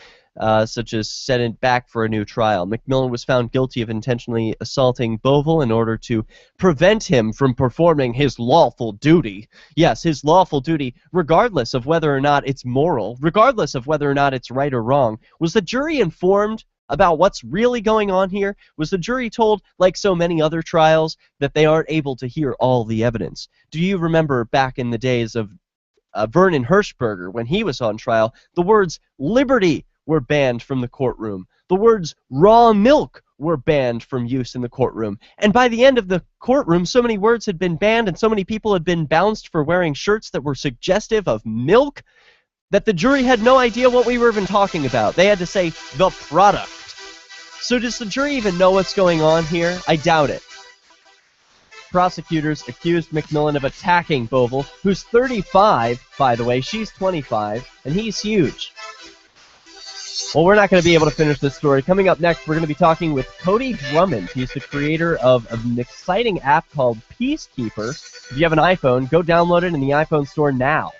such as set it back for a new trial." McMillan was found guilty of intentionally assaulting Bovell in order to prevent him from performing his lawful duty. Yes, his lawful duty, regardless of whether or not it's moral, regardless of whether or not it's right or wrong. Was the jury informed about what's really going on here? Was the jury told, like so many other trials, that they aren't able to hear all the evidence? Do you remember back in the days of Vernon Hershberger, when he was on trial, the words liberty were banned from the courtroom. The words raw milk were banned from use in the courtroom. And by the end of the courtroom, so many words had been banned and so many people had been bounced for wearing shirts that were suggestive of milk that the jury had no idea what we were even talking about. They had to say the product. So does the jury even know what's going on here? I doubt it. Prosecutors accused McMillan of attacking Bovell, who's 35, by the way. She's 25, and he's huge. Well, we're not going to be able to finish this story. Coming up next, we're going to be talking with Cody Drummond. He's the creator of an exciting app called Peacekeeper. If you have an iPhone, go download it in the iPhone store now.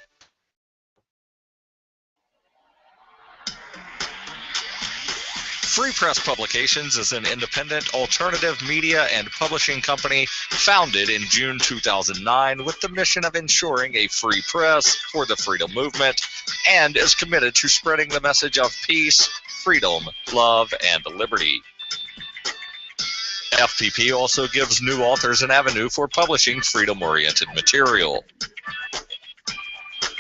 Free Press Publications is an independent alternative media and publishing company founded in June 2009 with the mission of ensuring a free press for the freedom movement and is committed to spreading the message of peace, freedom, love, and liberty. FPP also gives new authors an avenue for publishing freedom-oriented material.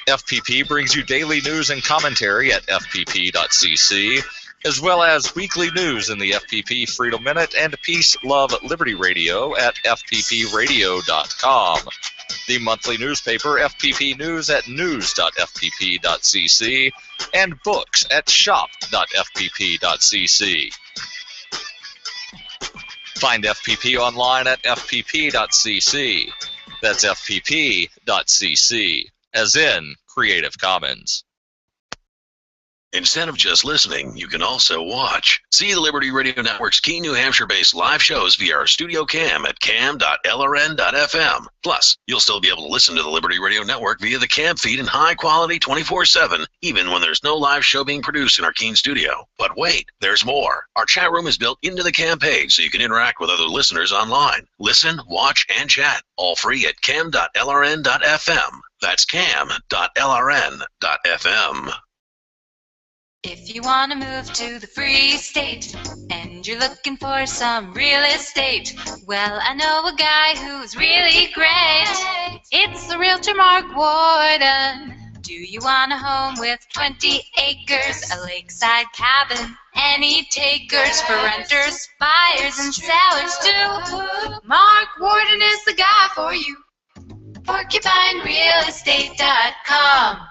FPP brings you daily news and commentary at fpp.cc, as well as weekly news in the FPP Freedom Minute and Peace, Love, Liberty Radio at fppradio.com. The monthly newspaper FPP News at news.fpp.cc and books at shop.fpp.cc. Find FPP online at fpp.cc. That's fpp.cc, as in Creative Commons. Instead of just listening, you can also watch. See the Liberty Radio Network's Keene, New Hampshire-based live shows via our studio cam at cam.lrn.fm. Plus, you'll still be able to listen to the Liberty Radio Network via the cam feed in high quality 24/7, even when there's no live show being produced in our Keene studio. But wait, there's more. Our chat room is built into the cam page so you can interact with other listeners online. Listen, watch, and chat, all free at cam.lrn.fm. That's cam.lrn.fm. If you want to move to the free state and you're looking for some real estate, well, I know a guy who's really great. It's the realtor Mark Warden. Do you want a home with 20 acres, a lakeside cabin, any takers for renters, buyers, and sellers too? Mark Warden is the guy for you. PorcupineRealEstate.com.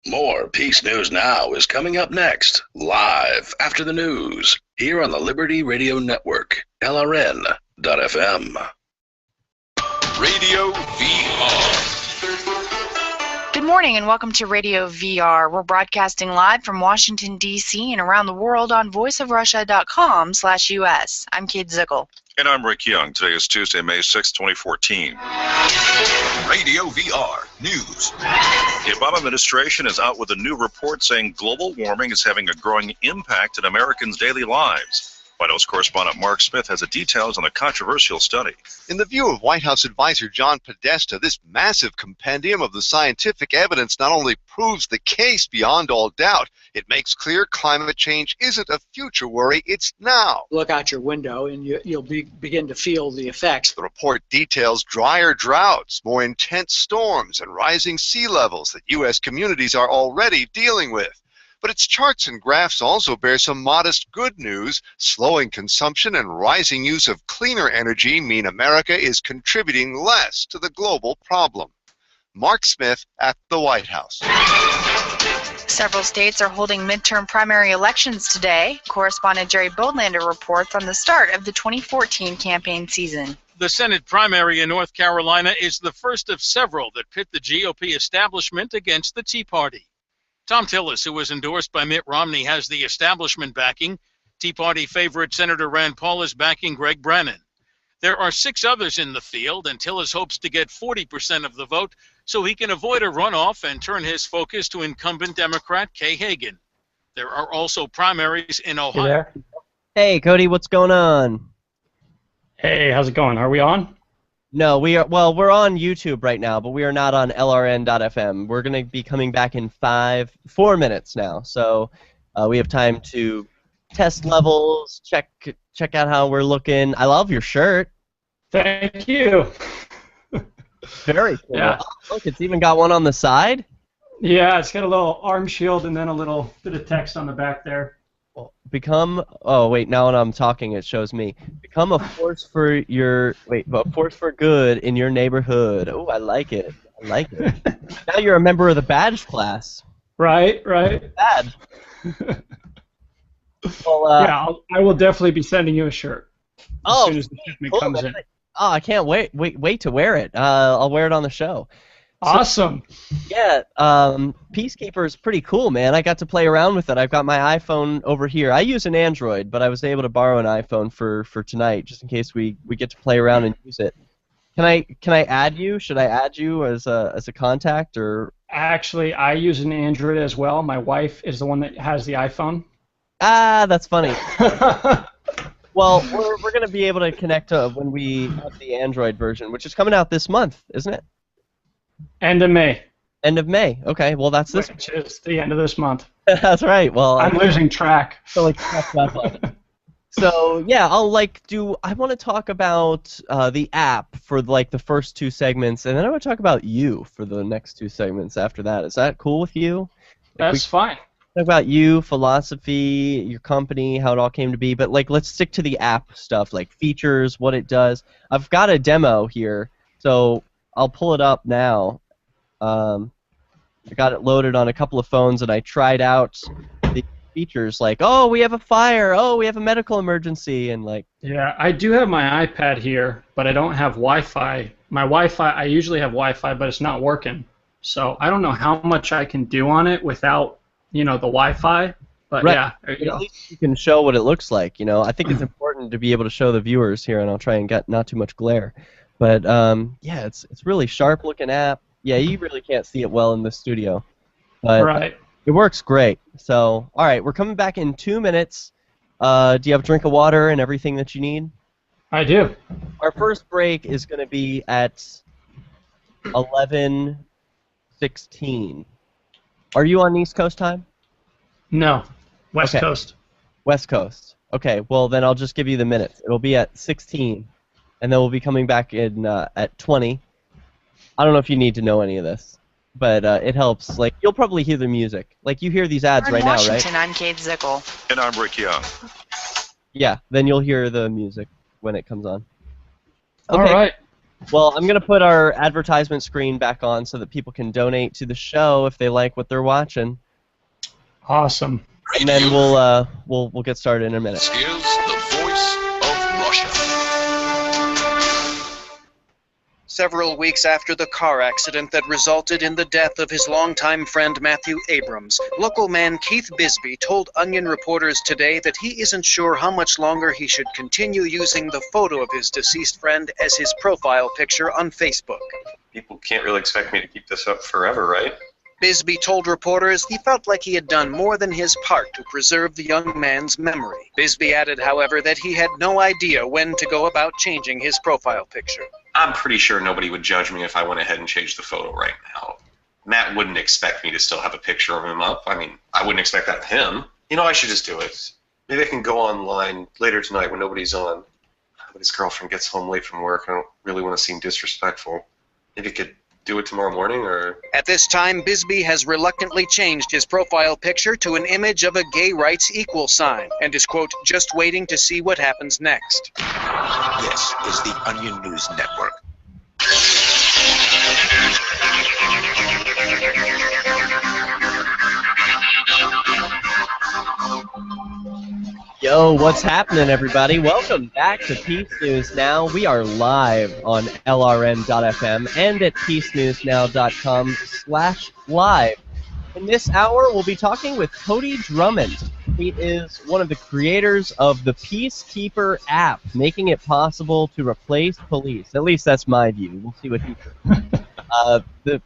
More Peace News Now is coming up next, live after the news, here on the Liberty Radio Network, LRN.FM. Radio VR. Good morning and welcome to Radio VR. We're broadcasting live from Washington, D.C. and around the world on voiceofrussia.com/US. I'm Kate Zickel. And I'm Rick Young. Today is Tuesday, May 6, 2014. Radio VR News. The Obama administration is out with a new report saying global warming is having a growing impact in Americans' daily lives. White House correspondent Mark Smith has the details on the controversial study. In the view of White House advisor John Podesta, this massive compendium of the scientific evidence not only proves the case beyond all doubt, it makes clear climate change isn't a future worry, it's now. Look out your window and you'll begin to feel the effects. The report details drier droughts, more intense storms, and rising sea levels that U.S. communities are already dealing with. But its charts and graphs also bear some modest good news. Slowing consumption and rising use of cleaner energy mean America is contributing less to the global problem. Mark Smith at the White House. Several states are holding midterm primary elections today. Correspondent Jerry Bodlander reports on the start of the 2014 campaign season. The Senate primary in North Carolina is the first of several that pit the GOP establishment against the Tea Party. Tom Tillis, who was endorsed by Mitt Romney, has the establishment backing. Tea Party favorite Senator Rand Paul is backing Greg Brannon. There are 6 others in the field, and Tillis hopes to get 40% of the vote so he can avoid a runoff and turn his focus to incumbent Democrat Kay Hagan. There are also primaries in Ohio. You there? Hey, Cody, what's going on? Hey, how's it going? Are we on? No, we are. Well, we're on YouTube right now, but we are not on LRN.FM. We're going to be coming back in 4 minutes now, so we have time to test levels, check out how we're looking. I love your shirt. Thank you. Very cool. Yeah. Oh, look, it's even got one on the side. Yeah, it's got a little arm shield and then a little bit of text on the back there. Oh wait, now when I'm talking it shows me. Become a force for good in your neighborhood. Oh, I like it. Now you're a member of the badge class. Right. Badge. Well, yeah, I will definitely be sending you a shirt as soon as the shipment comes in. Oh, I can't wait to wear it. I'll wear it on the show. Awesome. Yeah, Peacekeeper is pretty cool, man. I got to play around with it. I've got my iPhone over here. I use an Android, but I was able to borrow an iPhone for tonight, just in case we get to play around and use it. Can I add you? Should I add you as a contact or? Actually, I use an Android as well. My wife is the one that has the iPhone. Ah, that's funny. Well, we're gonna be able to connect when we have the Android version, which is coming out this month, isn't it? End of May. End of May. Okay, well that's this. Which is the end of this month. That's right. Well, I'm losing track. So yeah, I want to talk about the app for the first 2 segments, and then I want to talk about you for the next 2 segments after that. Is that cool with you? That's fine. Talk about you, philosophy, your company, how it all came to be, but let's stick to the app stuff, like features, what it does. I've got a demo here, so I'll pull it up now. I got it loaded on a couple of phones, and I tried out the features like, oh, we have a fire, oh, we have a medical emergency, and Yeah, I do have my iPad here, but I don't have Wi-Fi. My Wi-Fi, I usually have Wi-Fi, but it's not working. So I don't know how much I can do on it without, the Wi-Fi. But right. Yeah, there you go. At least you can show what it looks like. I think it's important to be able to show the viewers here, and I'll try and get not too much glare. But yeah, it's really sharp looking app. Yeah, you really can't see it well in the studio, but right. It works great. So, all right, we're coming back in 2 minutes. Do you have a drink of water and everything that you need? I do. Our first break is going to be at 11:16. Are you on East Coast time? No, West Coast. West Coast. Okay, well then I'll just give you the minutes. It'll be at 16. And then we'll be coming back in at 20. I don't know if you need to know any of this, but it helps. You'll probably hear the music. You hear these ads right now, right? Washington, I'm Kate Zickel. And I'm Rick Young. Yeah, then you'll hear the music when it comes on. Okay. All right. Well, I'm going to put our advertisement screen back on so that people can donate to the show if they like what they're watching. Awesome. And then we'll get started in a minute. This is the voice of Russia. Several weeks after the car accident that resulted in the death of his longtime friend Matthew Abrams, local man Keith Bisbee told Onion reporters today that he isn't sure how much longer he should continue using the photo of his deceased friend as his profile picture on Facebook. People can't really expect me to keep this up forever, right? Bisbee told reporters he felt like he had done more than his part to preserve the young man's memory. Bisbee added, however, that he had no idea when to go about changing his profile picture. I'm pretty sure nobody would judge me if I went ahead and changed the photo right now. Matt wouldn't expect me to still have a picture of him up. I mean, I wouldn't expect that of him. You know, I should just do it. Maybe I can go online later tonight when nobody's on. But his girlfriend gets home late from work. I don't really want to seem disrespectful. Maybe I could do it tomorrow morning, or... At this time, Bisbee has reluctantly changed his profile picture to an image of a gay rights equal sign and is, quote, just waiting to see what happens next. This is the Onion News Network. Yo, what's happening, everybody? Welcome back to Peace News Now. We are live on LRN.FM and at peacenewsnow.com/live. In this hour, we'll be talking with Cody Drummond. He is one of the creators of the Peacekeeper App, making it possible to replace police. At least that's my view. We'll see what he thinks. The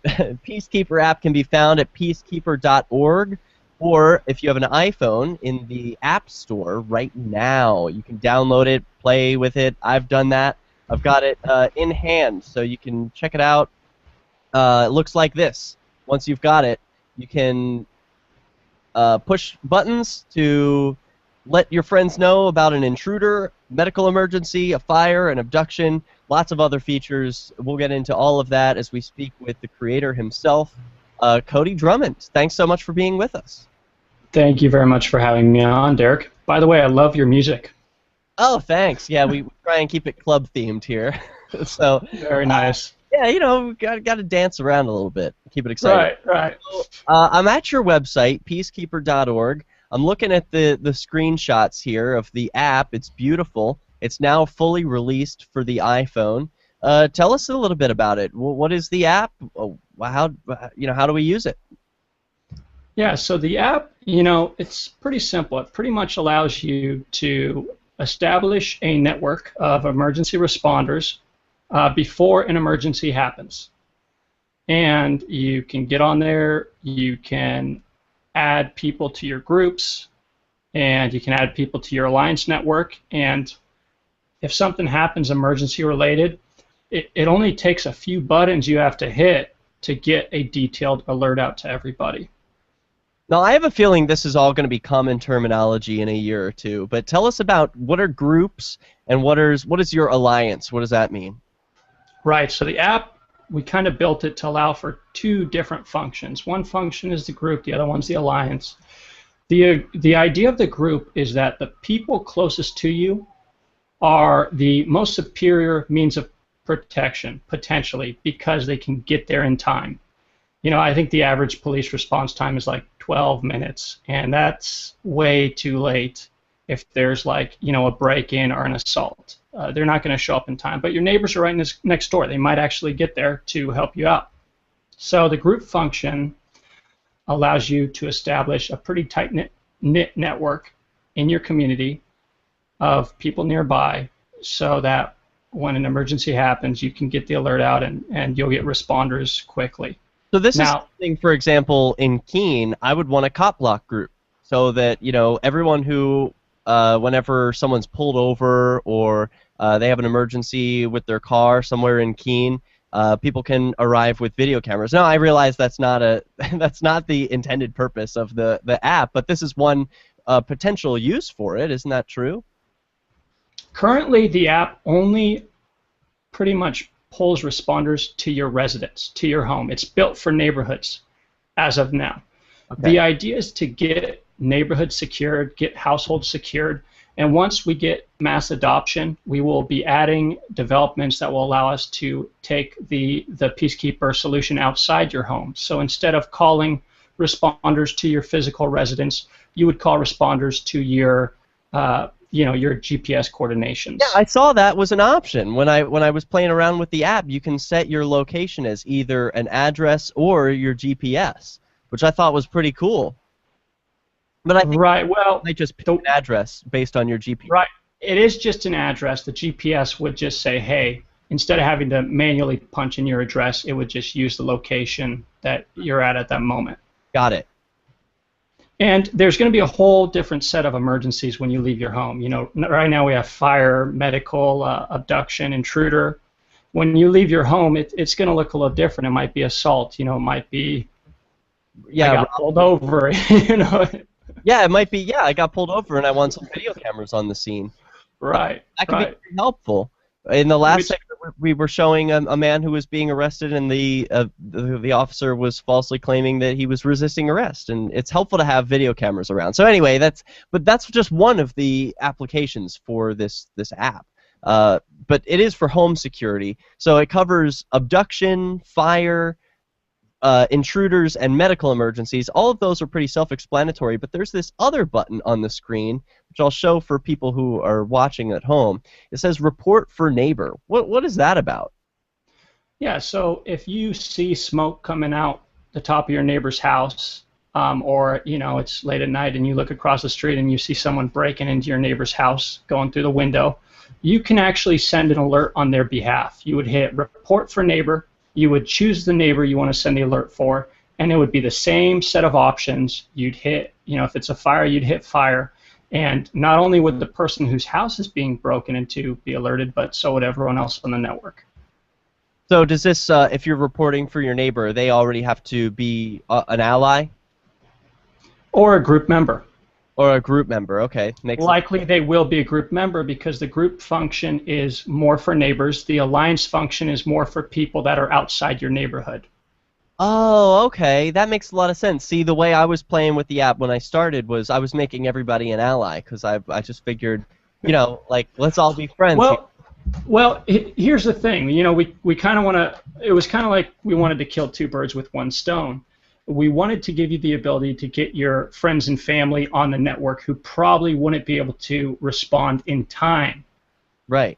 Peacekeeper App can be found at peacekeeper.org. Or if you have an iPhone, in the App Store right now. You can download it, play with it. I've done that. I've got it in hand, so you can check it out. It looks like this. Once you've got it, you can push buttons to let your friends know about an intruder, medical emergency, a fire, an abduction, lots of other features. We'll get into all of that as we speak with the creator himself. Cody Drummond, thanks so much for being with us. Thank you very much for having me on, Derrick. By the way, I love your music. Oh, thanks. Yeah, we try and keep it club themed here. So very nice. Yeah, you know, got to dance around a little bit, keep it exciting. Right. So, I'm at your website, peacekeeper.org. I'm looking at the screenshots here of the app. It's beautiful. It's now fully released for the iPhone. Tell us a little bit about it. What is the app? How do we use it? Yeah, so the app, it's pretty simple. It pretty much allows you to establish a network of emergency responders before an emergency happens. And you can get on there, you can add people to your groups, and you can add people to your alliance network, and if something happens emergency related, it only takes a few buttons you have to hit to get a detailed alert out to everybody. Now, I have a feeling this is all going to be common terminology in a year or two, but tell us about what are groups and what is your alliance? What does that mean? Right, so the app, we kind of built it to allow for two different functions. One function is the group, the other one's the alliance. The idea of the group is that the people closest to you are the most superior means of protection, potentially, because they can get there in time. I think the average police response time is like 12 minutes, and that's way too late if there's a break-in or an assault. They're not going to show up in time, but your neighbors are right next door. They might actually get there to help you out. So the group function allows you to establish a pretty tight-knit network in your community of people nearby so that when an emergency happens, you can get the alert out and you'll get responders quickly. So this is something, for example, in Keene, I would want a cop block group so that, everyone who, whenever someone's pulled over or they have an emergency with their car somewhere in Keene, people can arrive with video cameras. Now, I realize that's not the intended purpose of the app, but this is one potential use for it. Isn't that true? Currently, the app only pretty much pulls responders to your residence, to your home. It's built for neighborhoods as of now. Okay. The idea is to get neighborhoods secured, get households secured, and once we get mass adoption, we will be adding developments that will allow us to take the Peacekeeper solution outside your home. So instead of calling responders to your physical residence, you would call responders to your your GPS coordinations. Yeah, I saw that was an option when I was playing around with the app. You can set your location as either an address or your GPS, which I thought was pretty cool. But I think they just pick an address based on your GPS. Right. It is just an address. The GPS would just say, hey, instead of having to manually punch in your address, it would just use the location that you're at that moment. Got it. And there's going to be a whole different set of emergencies when you leave your home. Right now we have fire, medical, abduction, intruder. When you leave your home, it's going to look a little different. It might be assault. It might be I got pulled over. Yeah, it might be. Yeah, I got pulled over and I want some video cameras on the scene. Right. That could be very helpful. In the last segment, we were showing a man who was being arrested, and the officer was falsely claiming that he was resisting arrest. And it's helpful to have video cameras around. So anyway, that's just one of the applications for this app. But it is for home security, so it covers abduction, fire, intruders, and medical emergencies. All of those are pretty self-explanatory, but there's this other button on the screen, which I'll show for people who are watching at home. It says Report for Neighbor. What is that about? Yeah, so if you see smoke coming out the top of your neighbor's house, or it's late at night and you look across the street and you see someone breaking into your neighbor's house, going through the window, you can actually send an alert on their behalf. You would hit Report for Neighbor. You would choose the neighbor you want to send the alert for, and it would be the same set of options. You'd hit, if it's a fire, you'd hit fire, and not only would the person whose house is being broken into be alerted, but so would everyone else on the network. So does this, if you're reporting for your neighbor, they already have to be an ally? Or a group member. Or a group member, okay. Likely they will be a group member because the group function is more for neighbors. The alliance function is more for people that are outside your neighborhood. Oh, okay. That makes a lot of sense. See, the way I was playing with the app when I started was I was making everybody an ally because I just figured, let's all be friends. Well, here's the thing. We kind of want to. It was kind of like we wanted to kill two birds with one stone. We wanted to give you the ability to get your friends and family on the network who probably wouldn't be able to respond in time. Right.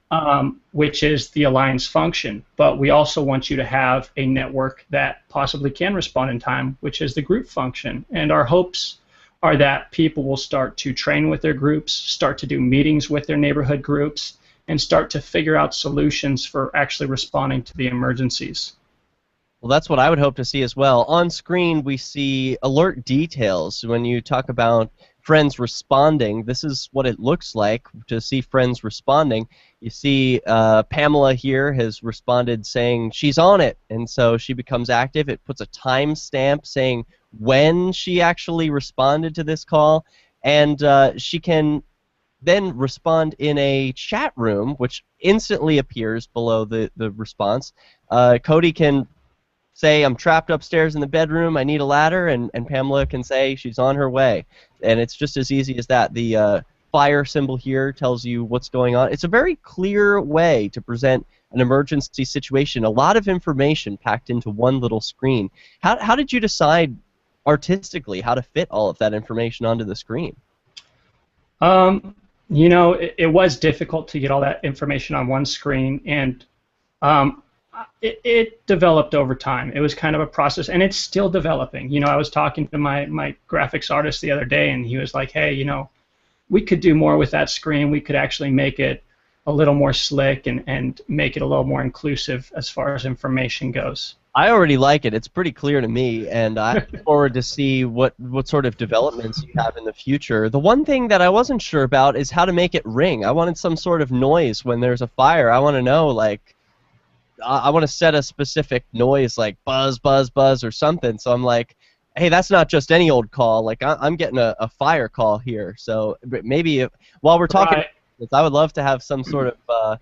Which is the alliance function. But we also want you to have a network that possibly can respond in time, which is the group function. And our hopes are that people will start to train with their groups, start to do meetings with their neighborhood groups, and start to figure out solutions for actually responding to the emergencies. Well, that's what I would hope to see as well. On screen, we see alert details. When you talk about friends responding, this is what it looks like to see friends responding. You see Pamela here has responded saying she's on it, and so she becomes active. It puts a timestamp saying when she actually responded to this call, and she can then respond in a chat room, which instantly appears below the response. Cody can say, I'm trapped upstairs in the bedroom, I need a ladder, and Pamela can say she's on her way. And it's just as easy as that. The fire symbol here tells you what's going on. It's a very clear way to present an emergency situation. A lot of information packed into one little screen. How did you decide artistically how to fit all of that information onto the screen? It was difficult to get all that information on one screen, and it developed over time. It was kind of a process, and it's still developing. I was talking to my graphics artist the other day, and he was like, hey, we could do more with that screen. We could actually make it a little more slick and make it a little more inclusive as far as information goes. I already like it. It's pretty clear to me, and I look forward to see what sort of developments you have in the future. The one thing that I wasn't sure about is how to make it ring. I wanted some sort of noise when there's a fire. I want to know, I want to set a specific noise like buzz, buzz, buzz or something. So I'm like, hey, that's not just any old call. I'm getting a fire call here. So maybe while we're talking, I would love to have some sort of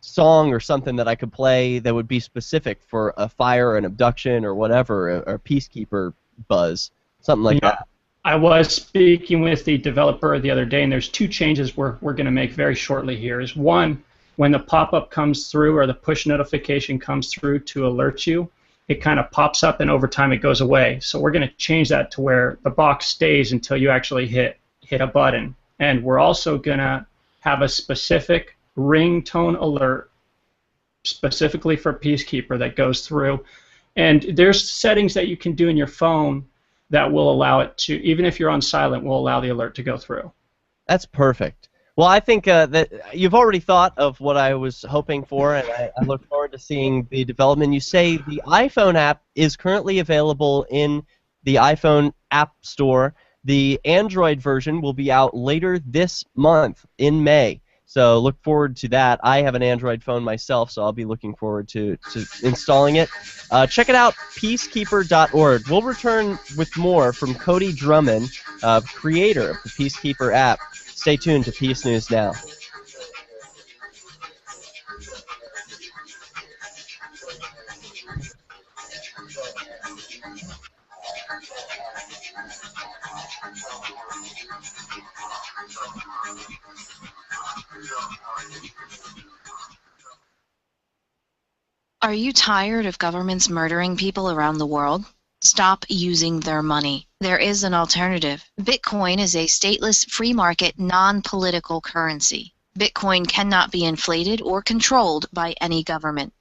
song or something that I could play that would be specific for a fire, an abduction, or whatever, or Peacekeeper buzz, something like that. I was speaking with the developer the other day, and there's two changes we're going to make very shortly here. Is one, when the pop-up comes through or the push notification comes through to alert you, it kind of pops up and over time it goes away. So we're going to change that to where the box stays until you actually hit a button. And we're also going to have a specific ringtone alert specifically for Peacekeeper that goes through. And there's settings that you can do in your phone that will allow it to, even if you're on silent, will allow the alert to go through. That's perfect. Well, I think that you've already thought of what I was hoping for, and I look forward to seeing the development. You say the iPhone app is currently available in the iPhone App Store. The Android version will be out later this month in May. So look forward to that. I have an Android phone myself, so I'll be looking forward to installing it. Check it out, peacekeeper.org. We'll return with more from Cody Drummond, creator of the Peacekeeper app. Stay tuned to Peace News Now. Are you tired of governments murdering people around the world? Stop using their money. There is an alternative. Bitcoin is a stateless, free market, non-political currency. Bitcoin cannot be inflated or controlled by any government.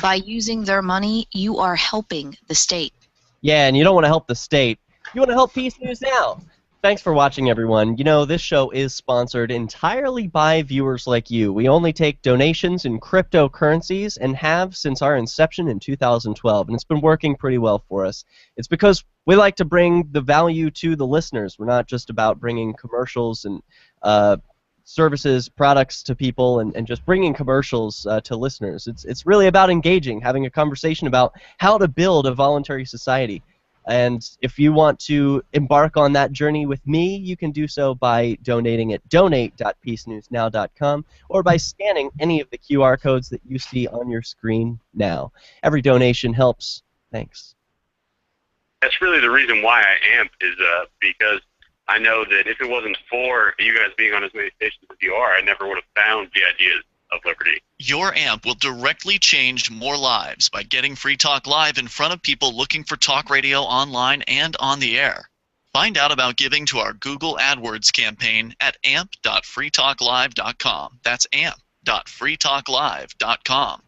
By using their money, you are helping the state. Yeah, and you don't want to help the state. You want to help Peace News Now. Thanks for watching, everyone. You know, this show is sponsored entirely by viewers like you. We only take donations in cryptocurrencies and have since our inception in 2012, and it's been working pretty well for us. It's because we like to bring the value to the listeners. We're not just about bringing commercials and services, products to people, and just bringing commercials to listeners. It's really about engaging, having a conversation about how to build a voluntary society. And if you want to embark on that journey with me, you can do so by donating at donate.peacenewsnow.com or by scanning any of the QR codes that you see on your screen now. Every donation helps. Thanks. That's really the reason why I amp, is because I know that if it wasn't for you guys being on as many stations as you are, I never would have found the ideas of liberty. Your AMP will directly change more lives by getting Free Talk Live in front of people looking for talk radio online and on the air. Find out about giving to our Google AdWords campaign at amp.freetalklive.com. That's amp.freetalklive.com.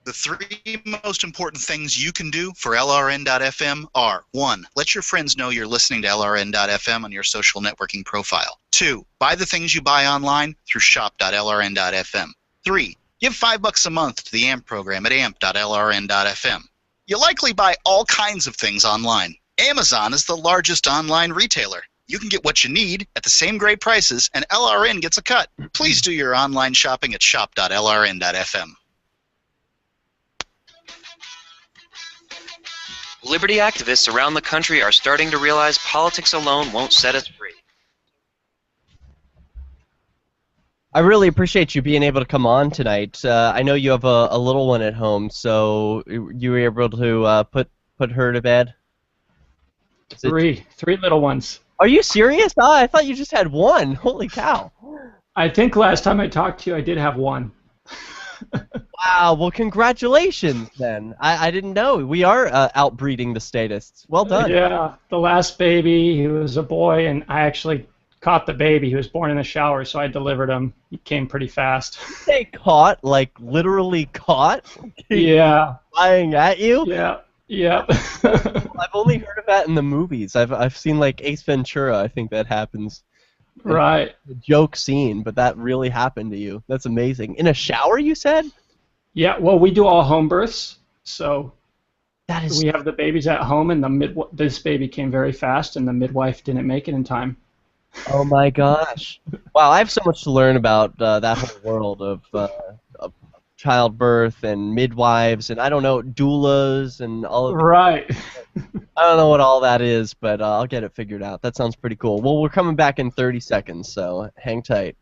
The three most important things you can do for LRN.FM are: 1. Let your friends know you're listening to LRN.FM on your social networking profile. 2. Buy the things you buy online through shop.lrn.fm. 3. Give $5 a month to the AMP program at amp.lrn.fm. You likely buy all kinds of things online. Amazon is the largest online retailer. You can get what you need at the same great prices, and LRN gets a cut. Please do your online shopping at shop.lrn.fm. Liberty activists around the country are starting to realize politics alone won't set us free. I really appreciate you being able to come on tonight. I know you have a little one at home, so you were able to put her to bed? Three little ones. Are you serious? Oh, I thought you just had one. Holy cow. I think last time I talked to you, I did have one. Wow, well, congratulations, then. I didn't know. We are outbreeding the statists. Well done. Yeah, the last baby, he was a boy, and I actually caught the baby. He was born in the shower, so I delivered him. He came pretty fast. They caught? Like, literally caught? Yeah. Flying at you? Yeah. Yep. I've only heard of that in the movies. I've seen, like, Ace Ventura. I think that happens. Right. A joke scene, but that really happened to you. That's amazing. In a shower, you said? Yeah, well, we do all home births, so that is... we have the babies at home, and this baby came very fast, and the midwife didn't make it in time. Oh my gosh! Wow, I have so much to learn about that whole world of childbirth and midwives, and I don't know, doulas and all of that. Right. I don't know what all that is, but I'll get it figured out. That sounds pretty cool. Well, we're coming back in 30 seconds, so hang tight.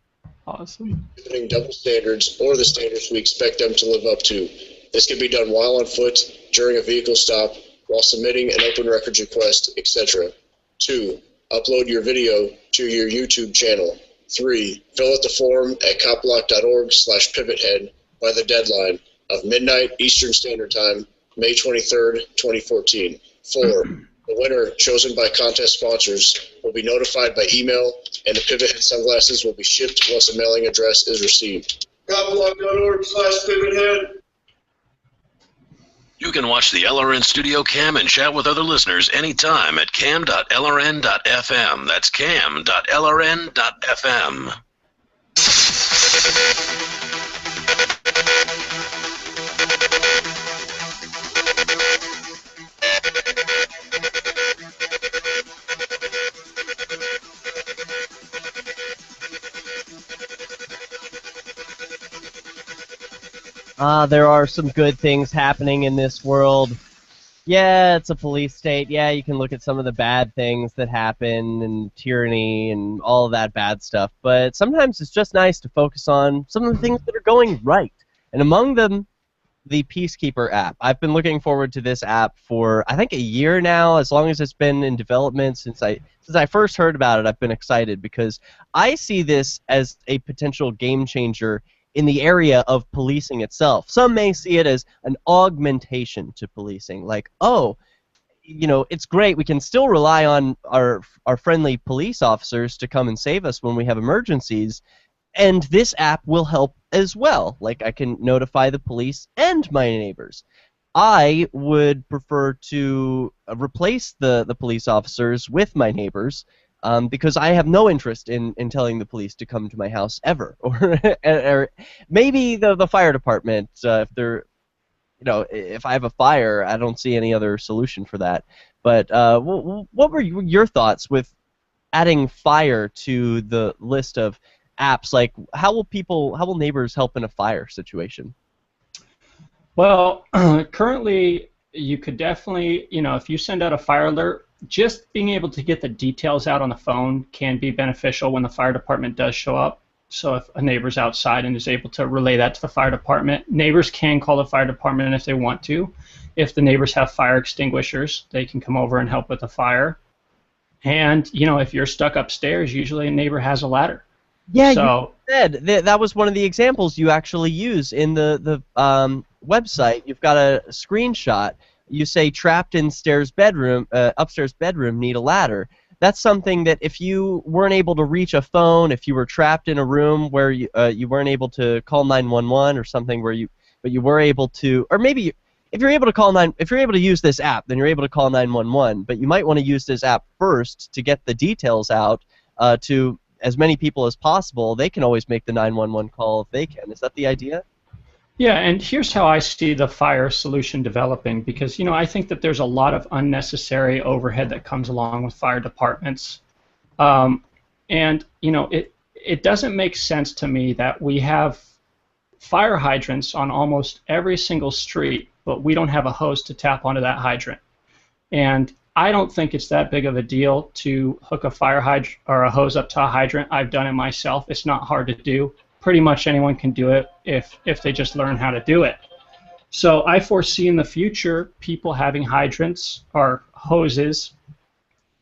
Awesome. Double standards or the standards we expect them to live up to. This can be done while on foot, during a vehicle stop, while submitting an open records request, etc. 2. Upload your video to your YouTube channel. 3. Fill out the form at copblock.org/pivothead by the deadline of midnight Eastern Standard Time, May 23rd, 2014. 4. The The winner, chosen by contest sponsors, will be notified by email, and the Pivot Head sunglasses will be shipped once a mailing address is received. Gobblelog.org/PivotHead. You can watch the LRN Studio Cam and chat with other listeners anytime at cam.lrn.fm. That's cam.lrn.fm. There are some good things happening in this world. Yeah, it's a police state. Yeah, you can look at some of the bad things that happen and tyranny and all of that bad stuff. But sometimes it's just nice to focus on some of the things that are going right. And among them, the Peacekeeper app. I've been looking forward to this app for, I think, a year now. As long as it's been in development, since I first heard about it, I've been excited because I see this as a potential game changer in the area of policing itself. Some may see it as an augmentation to policing, like, oh, you know, it's great, we can still rely on our friendly police officers to come and save us when we have emergencies, and this app will help as well. Like, I can notify the police and my neighbors. I would prefer to replace the police officers with my neighbors, because I have no interest in telling the police to come to my house ever, or maybe the fire department. If they're, you know, if I have a fire, I don't see any other solution for that. But what were your thoughts with adding fire to the list of apps? Like, how will neighbors help in a fire situation? Well, currently you could definitely, you know, if you send out a fire alert, just being able to get the details out on the phone can be beneficial when the fire department does show up. So if a neighbor's outside and is able to relay that to the fire department, neighbors can call the fire department if they want to. If the neighbors have fire extinguishers, they can come over and help with the fire. And, you know, if you're stuck upstairs, usually a neighbor has a ladder. Yeah, so, you said that was one of the examples you actually use in the website. You've got a screenshot. You say trapped in upstairs bedroom, need a ladder. That's something that if you weren't able to reach a phone, if you were trapped in a room where you weren't able to call 911 or something, but you were able to, or maybe if you're able to use this app, then you're able to call 911. But you might want to use this app first to get the details out to as many people as possible. They can always make the 911 call if they can. Is that the idea? yeah, and here's how I see the fire solution developing, because, you know, I think that there's a lot of unnecessary overhead that comes along with fire departments. And, you know, it doesn't make sense to me that we have fire hydrants on almost every single street, but we don't have a hose to tap onto that hydrant. And I don't think it's that big of a deal to hook a fire hydrant or a hose up to a hydrant. I've done it myself. It's not hard to do. Pretty much anyone can do it if they just learn how to do it. So I foresee in the future people having hydrants or hoses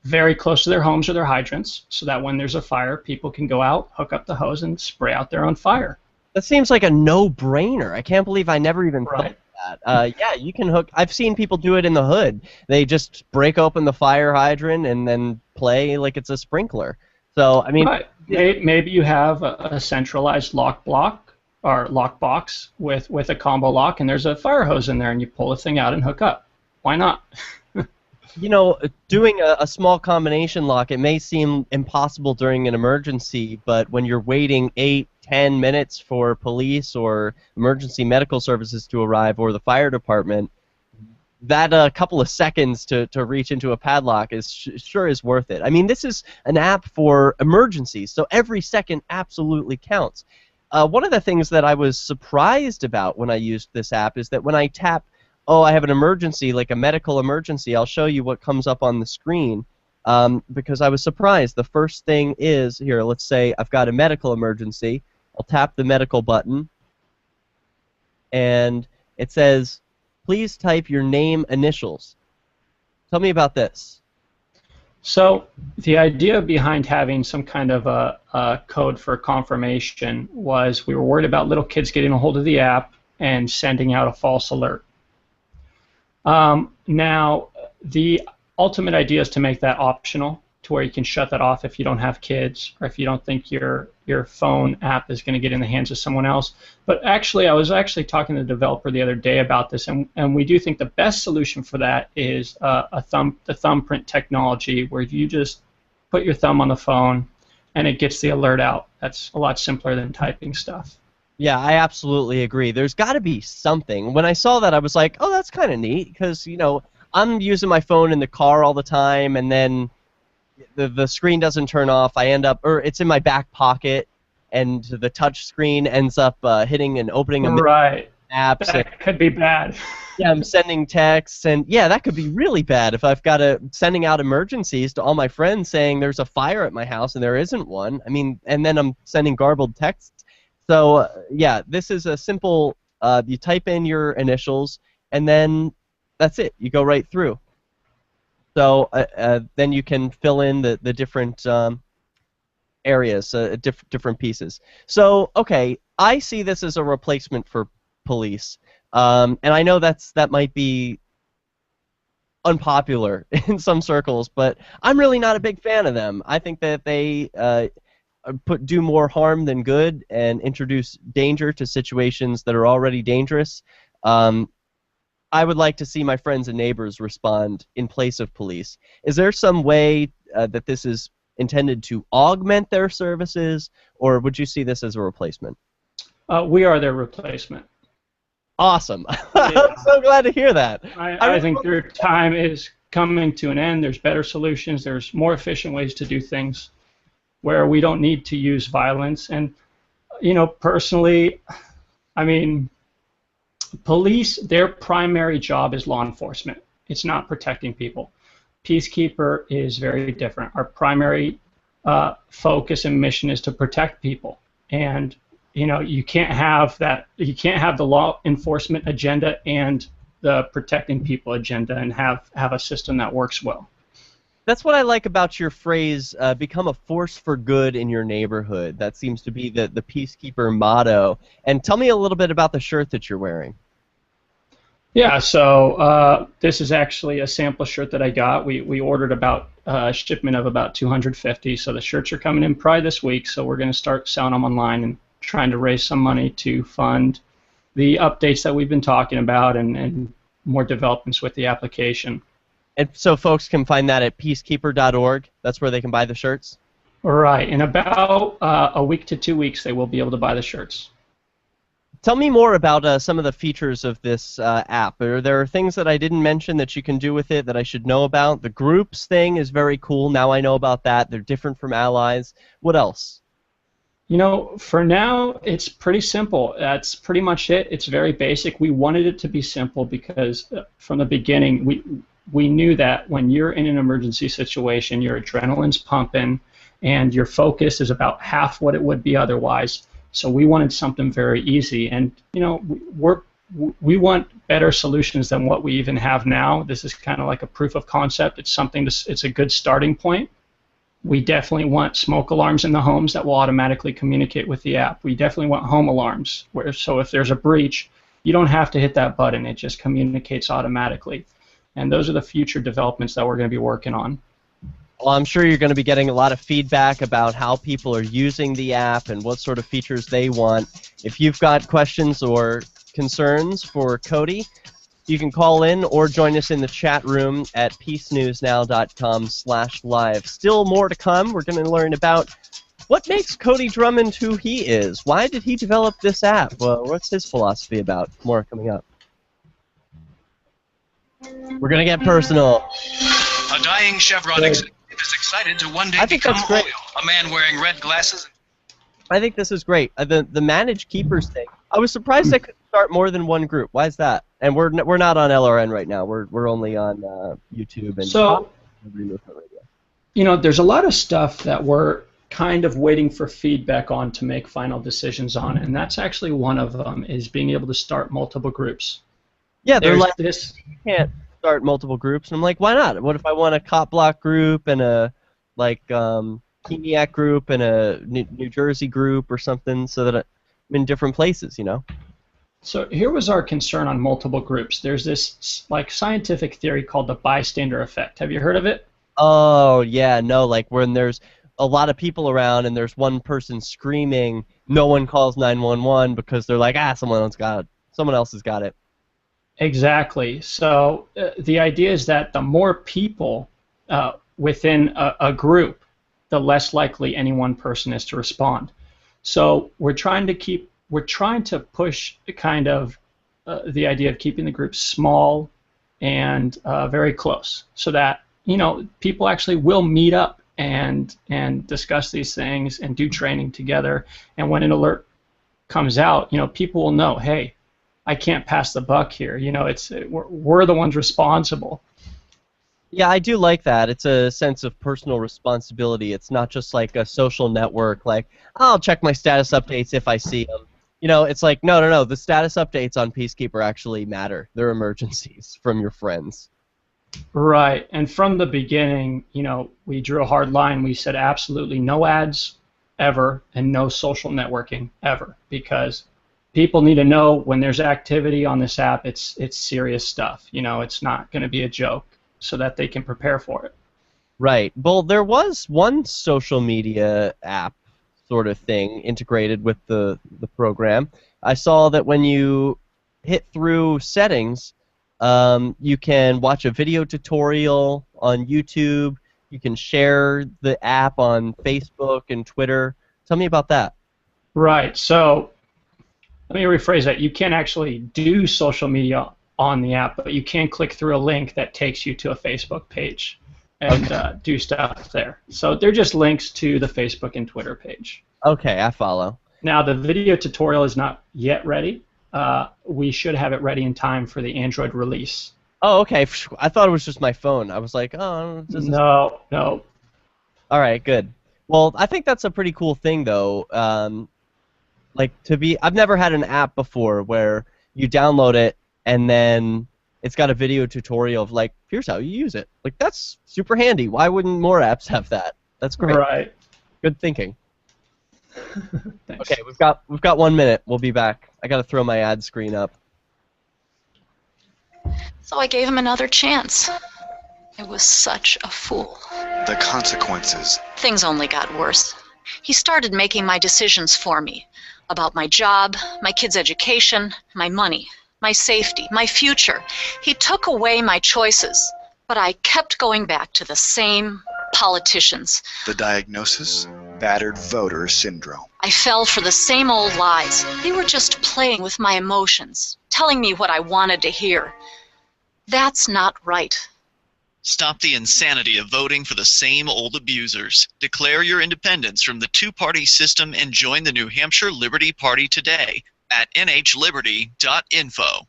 very close to their homes or their hydrants, so that when there's a fire, people can go out, hook up the hose, and spray out their own fire. That seems like a no-brainer. I can't believe I never even thought of that. Yeah, you can hook. I've seen people do it in the hood. They just break open the fire hydrant and then play like it's a sprinkler. So I mean, maybe you have a centralized lock block or lock box with a combo lock, and there's a fire hose in there, and you pull the thing out and hook up. Why not? You know, doing a small combination lock, it may seem impossible during an emergency, but when you're waiting 8-10 minutes for police or emergency medical services to arrive or the fire department, that couple of seconds to reach into a padlock sure is worth it. I mean, this is an app for emergencies, so every second absolutely counts. One of the things that I was surprised about when I used this app is that when I tap, oh, I have an emergency, like a medical emergency, I'll show you what comes up on the screen, because I was surprised. The first thing is, here, let's say I've got a medical emergency. I'll tap the medical button, and it says, please type your name initials. Tell me about this. So the idea behind having some kind of a code for confirmation was we were worried about little kids getting a hold of the app and sending out a false alert. Now, the ultimate idea is to make that optional, to where you can shut that off if you don't have kids or if you don't think your phone app is going to get in the hands of someone else. But actually, I was actually talking to the developer the other day about this, and we do think the best solution for that is the thumbprint technology, where you just put your thumb on the phone and it gets the alert out. That's a lot simpler than typing stuff. Yeah, I absolutely agree. There's got to be something. When I saw that, I was like, oh, that's kind of neat, because, you know, I'm using my phone in the car all the time, and then the screen doesn't turn off. I end up, or it's in my back pocket, and the touch screen ends up hitting and opening a right. apps. That could be bad. Yeah, I'm sending texts, and yeah, that could be really bad if I've got sending out emergencies to all my friends saying there's a fire at my house and there isn't one. I mean, and then I'm sending garbled texts. So yeah, this is a simple. You type in your initials, and then that's it. You go right through. So then you can fill in the different areas, different pieces. So okay, I see this as a replacement for police, and I know that might be unpopular in some circles, but I'm really not a big fan of them. I think that they do more harm than good and introduce danger to situations that are already dangerous. I would like to see my friends and neighbors respond in place of police. Is there some way that this is intended to augment their services, or would you see this as a replacement? We are their replacement. Awesome. I'm so glad to hear that. I think their time is coming to an end. There's better solutions. There's more efficient ways to do things where we don't need to use violence. And, you know, personally, I mean, police, their primary job is law enforcement. It's not protecting people. Peacekeeper is very different. Our primary focus and mission is to protect people. And, you know, you can't have that. You can't have the law enforcement agenda and the protecting people agenda and have a system that works well. That's what I like about your phrase, become a force for good in your neighborhood. That seems to be the Peacekeeper motto. And tell me a little bit about the shirt that you're wearing. Yeah, so this is actually a sample shirt that I got. We ordered about a shipment of about 250, so the shirts are coming in probably this week, so we're going to start selling them online and trying to raise some money to fund the updates that we've been talking about and more developments with the application. And so folks can find that at peacekeeper.org. That's where they can buy the shirts? Right. In about a week to 2 weeks, they will be able to buy the shirts. Tell me more about some of the features of this app. Are there things that I didn't mention that you can do with it that I should know about? The groups thing is very cool. Now I know about that. They're different from allies. What else? You know, for now, it's pretty simple. That's pretty much it. It's very basic. We wanted it to be simple because from the beginning, we knew that when you're in an emergency situation, your adrenaline's pumping, and your focus is about half what it would be otherwise. So we wanted something very easy, and you know, we want better solutions than what we even have now. This is kind of like a proof of concept. It's something. It's a good starting point. We definitely want smoke alarms in the homes that will automatically communicate with the app. We definitely want home alarms, so if there's a breach, you don't have to hit that button. It just communicates automatically. And those are the future developments that we're going to be working on. Well, I'm sure you're going to be getting a lot of feedback about how people are using the app and what sort of features they want. If you've got questions or concerns for Cody, you can call in or join us in the chat room at peacenewsnow.com/live. Still more to come. We're going to learn about what makes Cody Drummond who he is. Why did he develop this app? Well, what's his philosophy about? More coming up. We're going to get personal. A dying Chevron executive is excited to one day become oil. A man wearing red glasses. I think this is great. The managed keepers thing. I was surprised I could start more than one group. Why is that? And we're not on LRN right now. We're only on YouTube and so. You know, there's a lot of stuff that we're kind of waiting for feedback on to make final decisions on, and that's actually one of them is being able to start multiple groups. Yeah, they're like this. You can't start multiple groups, and I'm like, why not? What if I want a cop block group and a Keene group and a New Jersey group or something, so that I'm in different places, you know? So here was our concern on multiple groups. There's this like scientific theory called the bystander effect. Have you heard of it? Oh, yeah, no, like when there's a lot of people around and there's one person screaming, no one calls 911 because they're like, someone else has got it. Exactly. So the idea is that the more people within a group, the less likely any one person is to respond. So we're trying to push kind of the idea of keeping the group small and very close, so that people actually will meet up and discuss these things and do training together. And when an alert comes out, people will know, hey, I can't pass the buck here. We're the ones responsible. Yeah, I do like that. It's a sense of personal responsibility. It's not just like a social network, like, I'll check my status updates if I see them. It's like, no. The status updates on Peacekeeper actually matter. They're emergencies from your friends. Right. And from the beginning, we drew a hard line. We said absolutely no ads ever and no social networking ever, because people need to know when there's activity on this app, it's serious stuff. It's not going to be a joke, so that they can prepare for it. Right. Well, there was one social media app sort of thing integrated with the program. I saw that when you hit through settings, you can watch a video tutorial on YouTube. You can share the app on Facebook and Twitter. Tell me about that. Right. So let me rephrase that. You can't actually do social media on the app, but you can click through a link that takes you to a Facebook page and do stuff there. So they're just links to the Facebook and Twitter page. Okay, I follow. Now, the video tutorial is not yet ready. We should have it ready in time for the Android release. Oh, okay. I thought it was just my phone. I was like, oh. No. All right, good. Well, I think that's a pretty cool thing, though. I've never had an app before where you download it and then it's got a video tutorial of, like, here's how you use it. Like, that's super handy. Why wouldn't more apps have that? That's great. Right. Good thinking. Okay, we've got 1 minute. We'll be back. I got to throw my ad screen up. So I gave him another chance. It was such a fool. The consequences. Things only got worse. He started making my decisions for me. About my job, my kids' education, my money, my safety, my future. He took away my choices, but I kept going back to the same politicians. The diagnosis? Battered voter syndrome. I fell for the same old lies. They were just playing with my emotions, telling me what I wanted to hear. That's not right. Stop the insanity of voting for the same old abusers. Declare your independence from the two-party system and join the New Hampshire Liberty Party today at nhliberty.info.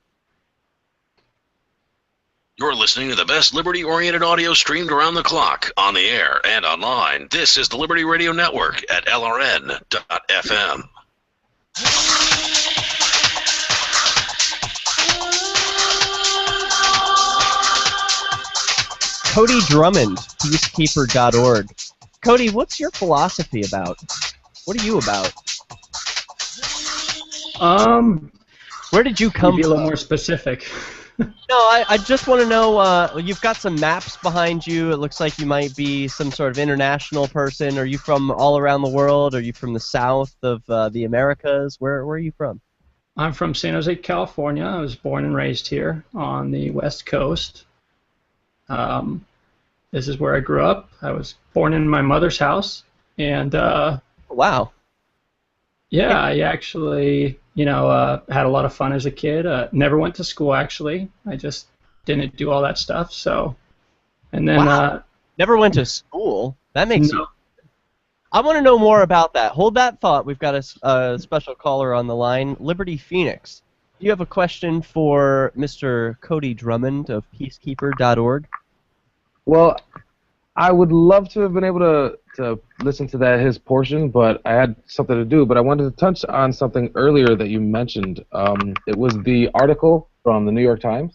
You're listening to the best liberty-oriented audio streamed around the clock, on the air, and online. This is the Liberty Radio Network at LRN.FM. Cody Drummond, Peacekeeper.org. Cody, what's your philosophy about? What are you about? Where did you come from? Be a little more specific. No, I just want to know, you've got some maps behind you. It looks like you might be some sort of international person. Are you from all around the world? Are you from the south of the Americas? Where are you from? I'm from San Jose, California. I was born and raised here on the West Coast. This is where I grew up. I was born in my mother's house. And wow. Yeah, I actually, had a lot of fun as a kid. Never went to school, actually. I just didn't do all that stuff. So, and then never went to school. That makes you. I want to know more about that. Hold that thought. We've got a special caller on the line, Liberty Phoenix. Do you have a question for Mr. Cody Drummond of Peacekeeper.org? Well, I would love to have been able to listen to his portion, but I had something to do. But I wanted to touch on something earlier that you mentioned. It was the article from the New York Times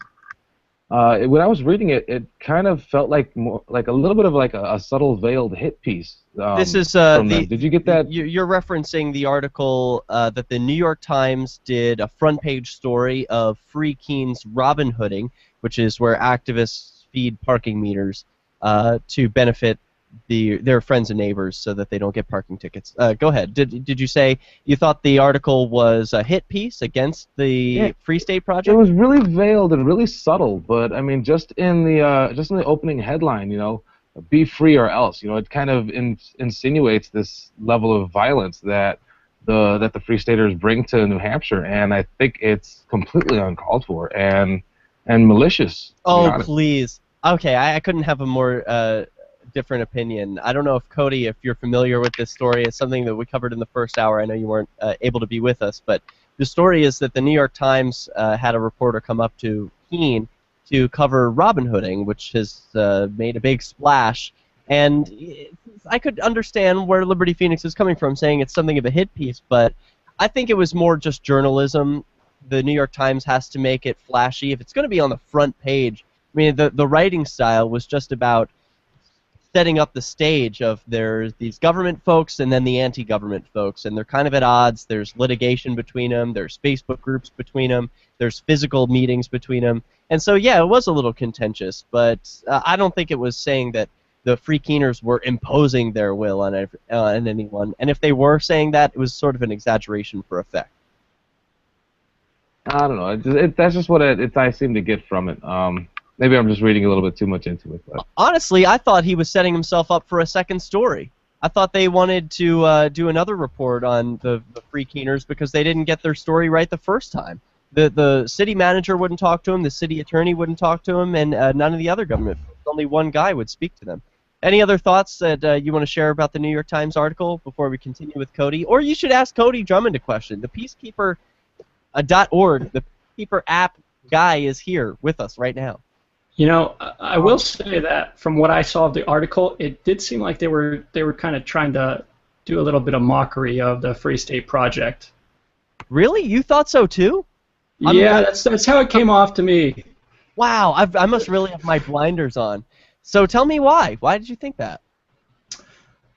When I was reading it, it kind of felt like like a little bit of like a subtle veiled hit piece. This is from them. Did you get that? You're referencing the article that the New York Times did a front page story of FreeKeene's Robin Hooding, which is where activists feed parking meters to benefit their friends and neighbors so that they don't get parking tickets. Go ahead. Did you say you thought the article was a hit piece against the Free State Project? It was really veiled and really subtle, but I mean, just in the opening headline, you know, "Be free or else," you know, it kind of insinuates this level of violence that the Free Staters bring to New Hampshire, and I think it's completely uncalled for and malicious. Oh, please. Okay, I couldn't have a more different opinion. I don't know if Cody, if you're familiar with this story, it's something that we covered in the first hour. I know you weren't able to be with us, but the story is that the New York Times had a reporter come up to Keene to cover Robin Hooding, which has made a big splash. And I could understand where Liberty Phoenix is coming from, saying it's something of a hit piece, but I think it was more just journalism. The New York Times has to make it flashy. If it's going to be on the front page, I mean, the writing style was just about setting up the stage of there's these government folks and then the anti-government folks, and they're kind of at odds. There's litigation between them. There's Facebook groups between them. There's physical meetings between them. And so, yeah, it was a little contentious, but I don't think it was saying that the Free Keeners were imposing their will on anyone. And if they were saying that, it was sort of an exaggeration for effect. I don't know. That's just what I seem to get from it. Maybe I'm just reading a little bit too much into it. But. Honestly, I thought he was setting himself up for a second story. I thought they wanted to do another report on the Free Keeners because they didn't get their story right the first time. The city manager wouldn't talk to him, the city attorney wouldn't talk to him, and none of the other government folks. Only one guy would speak to them. Any other thoughts that you want to share about the New York Times article before we continue with Cody? Or you should ask Cody Drummond a question. The Peacekeeper.org, the Peacekeeper App guy is here with us right now. You know, I will say that from what I saw of the article, it did seem like they were kind of trying to do a little bit of mockery of the Free State Project. Really? You thought so too? Yeah, that's how it came off to me. Wow, I must really have my blinders on. So tell me why. Why did you think that?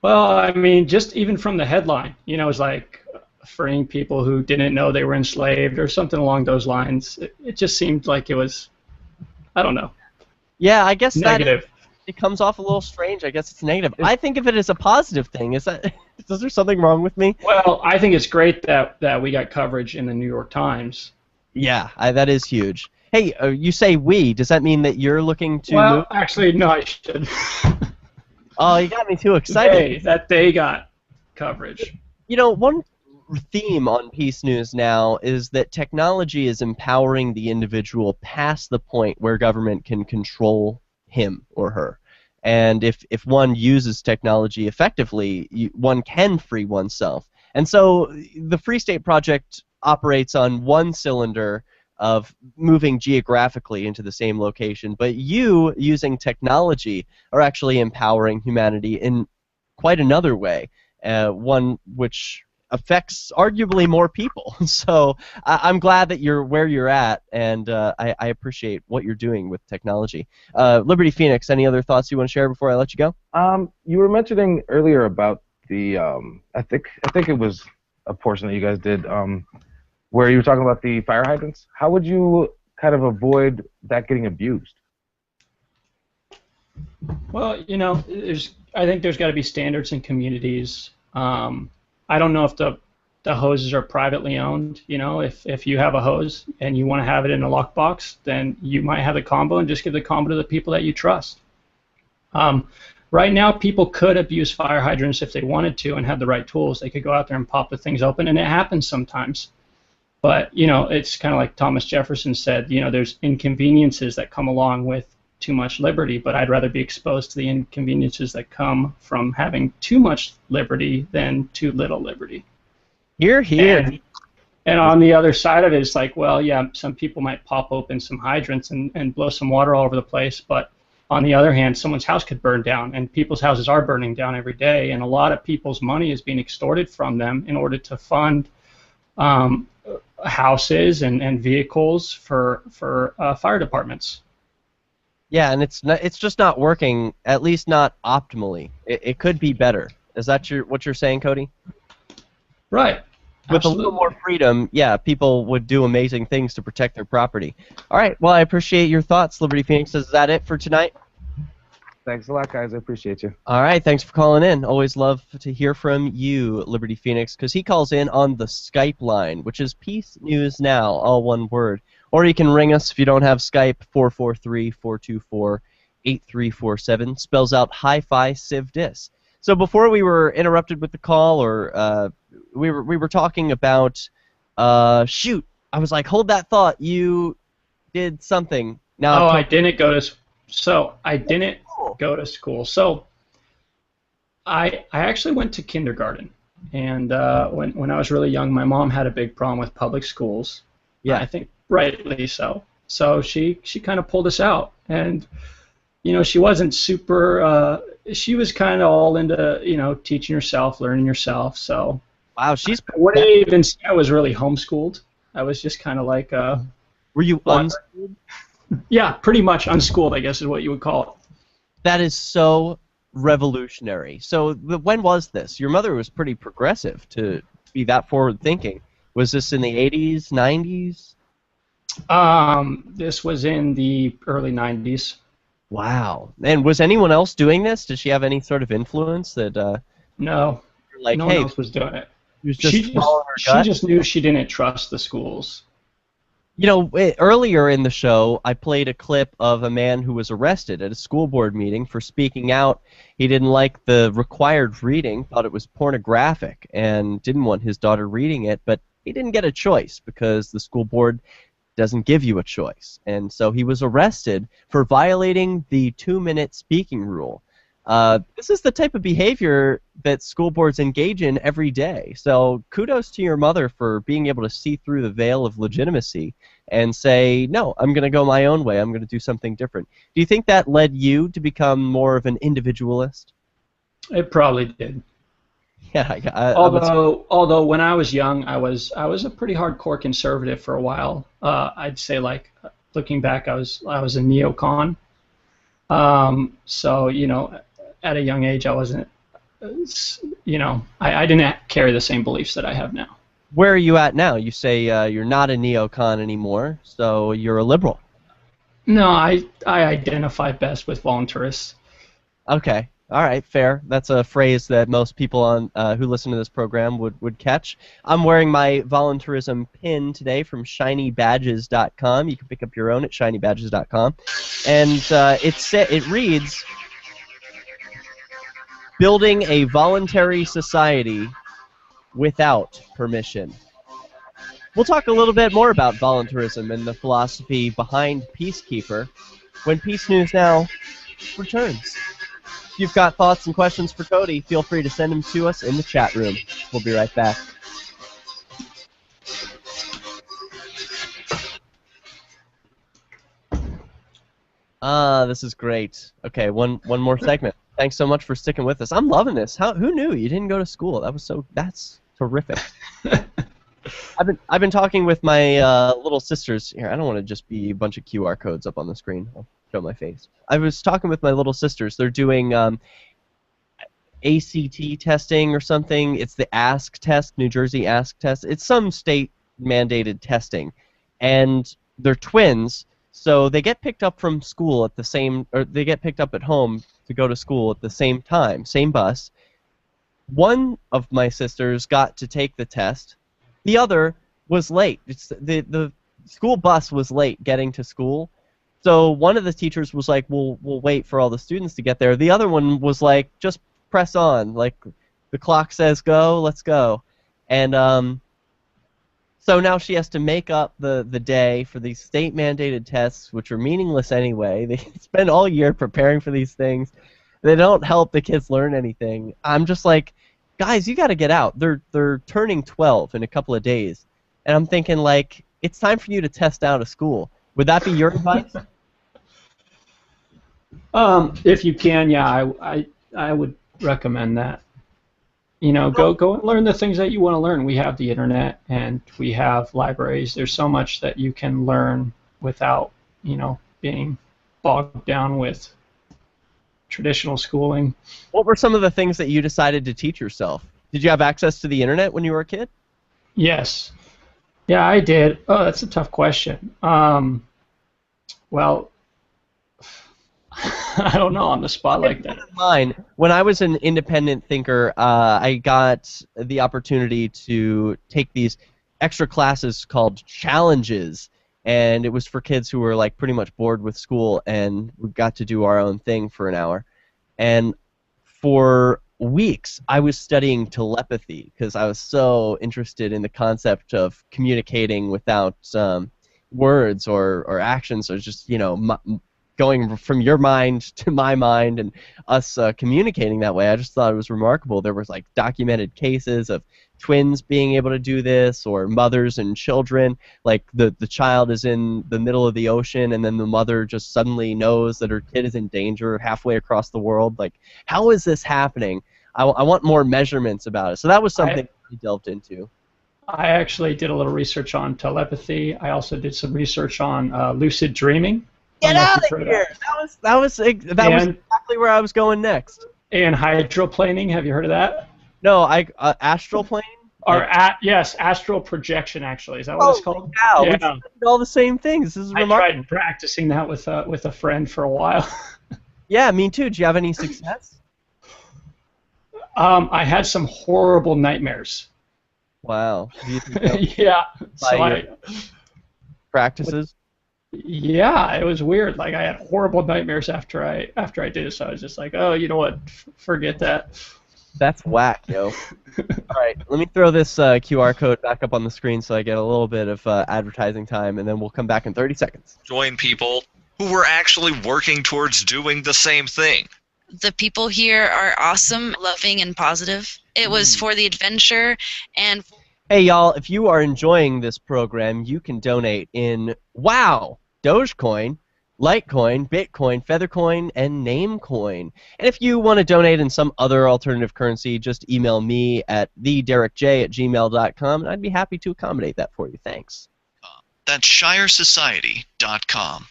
Well, I mean, just even from the headline, you know, it was like freeing people who didn't know they were enslaved or something along those lines. It just seemed like it was, I don't know. Yeah, I guess negative. It comes off a little strange. I guess it's negative. I think of it as a positive thing. Is there something wrong with me? Well, I think it's great that we got coverage in the New York Times. Yeah, that is huge. Hey, you say we. Does that mean that you're looking to move? Actually, no, I should. Oh, you got me too excited. They got coverage. You know, one theme on Peace News now is that technology is empowering the individual past the point where government can control him or her. And if one uses technology effectively, one can free oneself. And so the Free State Project operates on one cylinder of moving geographically into the same location, but you, using technology, are actually empowering humanity in quite another way, one which affects arguably more people. So I'm glad that you're where you're at, and I appreciate what you're doing with technology. Liberty Phoenix, any other thoughts you want to share before I let you go? You were mentioning earlier about the I think it was a portion that you guys did where you were talking about the fire hydrants. How would you kind of avoid that getting abused? Well, you know, I think there's got to be standards in communities. I don't know if the hoses are privately owned. You know, if you have a hose and you want to have it in a lockbox, then you might have the combo and just give the combo to the people that you trust. Right now, people could abuse fire hydrants if they wanted to and had the right tools. They could go out there and pop the things open, and it happens sometimes. But, you know, it's kind of like Thomas Jefferson said, you know, there's inconveniences that come along with too much liberty, but I'd rather be exposed to the inconveniences that come from having too much liberty than too little liberty. Hear, hear. And on the other side of it, it's like, well, yeah, some people might pop open some hydrants and blow some water all over the place, but on the other hand, someone's house could burn down, and people's houses are burning down every day, and a lot of people's money is being extorted from them in order to fund houses and vehicles for fire departments. Yeah, and it's just not working, at least not optimally. It could be better. Is that what you're saying, Cody? Right. With Absolutely. a little more freedom, yeah, people would do amazing things to protect their property. All right, well, I appreciate your thoughts, Liberty Phoenix. Is that it for tonight? Thanks a lot, guys. I appreciate you. All right, thanks for calling in. Always love to hear from you, Liberty Phoenix, because he calls in on the Skype line, which is Peace News Now, all one word. Or you can ring us if you don't have Skype, 443-424-8347. Spells out Hi-Fi Civ Dis. So before we were interrupted with the call, or we were talking about, shoot, I was like, hold that thought. You did something. Now I didn't go to. So I didn't go to school. So I actually went to kindergarten, and when I was really young, my mom had a big problem with public schools. Yeah, I think rightly so. So she kind of pulled us out, and she wasn't super. She was kind of all into teaching herself, learning herself. So wow, what I even say, I was really homeschooled. I was just kind of like. Were you unschooled? Yeah, pretty much unschooled, I guess is what you would call it. That is so revolutionary. So when was this? Your mother was pretty progressive to be that forward-thinking. Was this in the 80s, 90s? This was in the early 90s. Wow. And was anyone else doing this? Did she have any sort of influence that... No. Like, no hey, one else was doing it. She just knew she didn't trust the schools. Earlier in the show, I played a clip of a man who was arrested at a school board meeting for speaking out. He didn't like the required reading, thought it was pornographic, and didn't want his daughter reading it, but he didn't get a choice because the school board doesn't give you a choice. And so he was arrested for violating the 2-minute speaking rule. This is the type of behavior that school boards engage in every day. So kudos to your mother for being able to see through the veil of legitimacy and say, no, I'm going to go my own way. I'm going to do something different. Do you think that led you to become more of an individualist? It probably did. Yeah. Although when I was young, I was a pretty hardcore conservative for a while. I'd say, like, looking back, I was a neocon. So at a young age, I wasn't, I didn't carry the same beliefs that I have now. Where are you at now? You say you're not a neocon anymore, so you're a liberal. No, I identify best with voluntarists. Okay. All right, fair. That's a phrase that most people on who listen to this program would catch. I'm wearing my voluntarism pin today from ShinyBadges.com. You can pick up your own at ShinyBadges.com. And it reads, building a voluntary society without permission. We'll talk a little bit more about voluntarism and the philosophy behind Peacekeeper when Peace News Now returns. If you've got thoughts and questions for Cody, feel free to send them to us in the chat room. We'll be right back. This is great. Okay, one more segment. Thanks so much for sticking with us. I'm loving this. Who knew you didn't go to school? That's terrific. I've been talking with my little sisters here. I don't want to just be a bunch of QR codes up on the screen. I'll show my face. I was talking with my little sisters. They're doing ACT testing or something. It's the ASK test, New Jersey ASK test. It's some state mandated testing, and they're twins. So they get picked up from school at the same, or they get picked up at home to go to school at the same time, same bus. One of my sisters got to take the test. The other was late. The school bus was late getting to school. So one of the teachers was like, we'll wait for all the students to get there. The other one was like, just press on. Like, the clock says go, let's go. And so now she has to make up the day for these state-mandated tests, which are meaningless anyway. They spend all year preparing for these things. They don't help the kids learn anything. I'm just like, guys, you got to get out. They're turning 12 in a couple of days. And I'm thinking, like, it's time for you to test out of school. Would that be your advice? If you can, yeah, I would recommend that. Go and learn the things that you want to learn. We have the internet and we have libraries. There's so much that you can learn without, being bogged down with traditional schooling. What were some of the things that you decided to teach yourself? Did you have access to the internet when you were a kid? Yes. Yeah, I did. Oh, that's a tough question. Well, I don't know on the spot like that. Mine, when I was an independent thinker, I got the opportunity to take these extra classes called challenges, and it was for kids who were like pretty much bored with school, and we got to do our own thing for an hour. And for weeks, I was studying telepathy because I was so interested in the concept of communicating without words or actions, or just, you know, going from your mind to my mind and us communicating that way. I just thought it was remarkable. There was like documented cases of twins being able to do this, or mothers and children. Like the child is in the middle of the ocean, and then the mother just suddenly knows that her kid is in danger halfway across the world. Like, how is this happening? I want more measurements about it. So that was something I delved into. I actually did a little research on telepathy. I also did some research on lucid dreaming. Get out of here! That was exactly where I was going next. And hydroplaning. Have you heard of that? No, astral plane. Or yes, astral projection. Actually, is that what it's called? Wow, yeah, all the same things. This is remarkable. I tried practicing that with a friend for a while. Yeah, me too. Did you have any success? I had some horrible nightmares. Wow. Yeah. So practices. Yeah, it was weird. Like, I had horrible nightmares after I did it. So I was just like, oh, you know what? Forget that. That's whack, yo. All right, let me throw this QR code back up on the screen so I get a little bit of advertising time, and then we'll come back in 30 seconds. Join people who were actually working towards doing the same thing. The people here are awesome, loving, and positive. It was for the adventure and... Hey, y'all, if you are enjoying this program, you can donate in, wow, Dogecoin, Litecoin, Bitcoin, Feathercoin, and Namecoin. And if you want to donate in some other alternative currency, just email me at thederrickj@gmail.com, and I'd be happy to accommodate that for you. Thanks. That's shiresociety.com.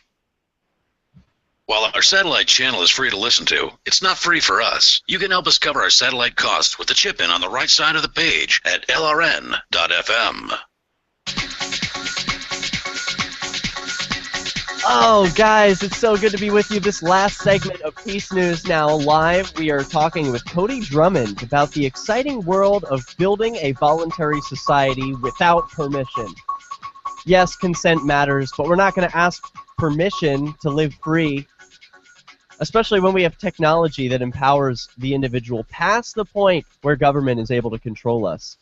While our satellite channel is free to listen to, it's not free for us. You can help us cover our satellite costs with the chip-in on the right side of the page at lrn.fm. Oh, guys, it's so good to be with you. This last segment of Peace News Now Live, we are talking with Cody Drummond about the exciting world of building a voluntary society without permission. Yes, consent matters, but we're not going to ask permission to live free, especially when we have technology that empowers the individual past the point where government is able to control us.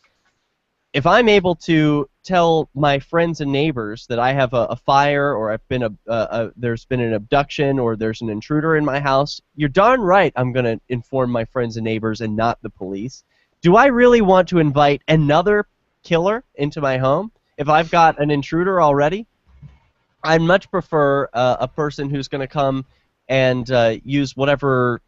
If I'm able to tell my friends and neighbors that I have a fire, or there's been an abduction, or there's an intruder in my house, you're darn right I'm going to inform my friends and neighbors and not the police. Do I really want to invite another killer into my home if I've got an intruder already? I'd much prefer a person who's going to come and use whatever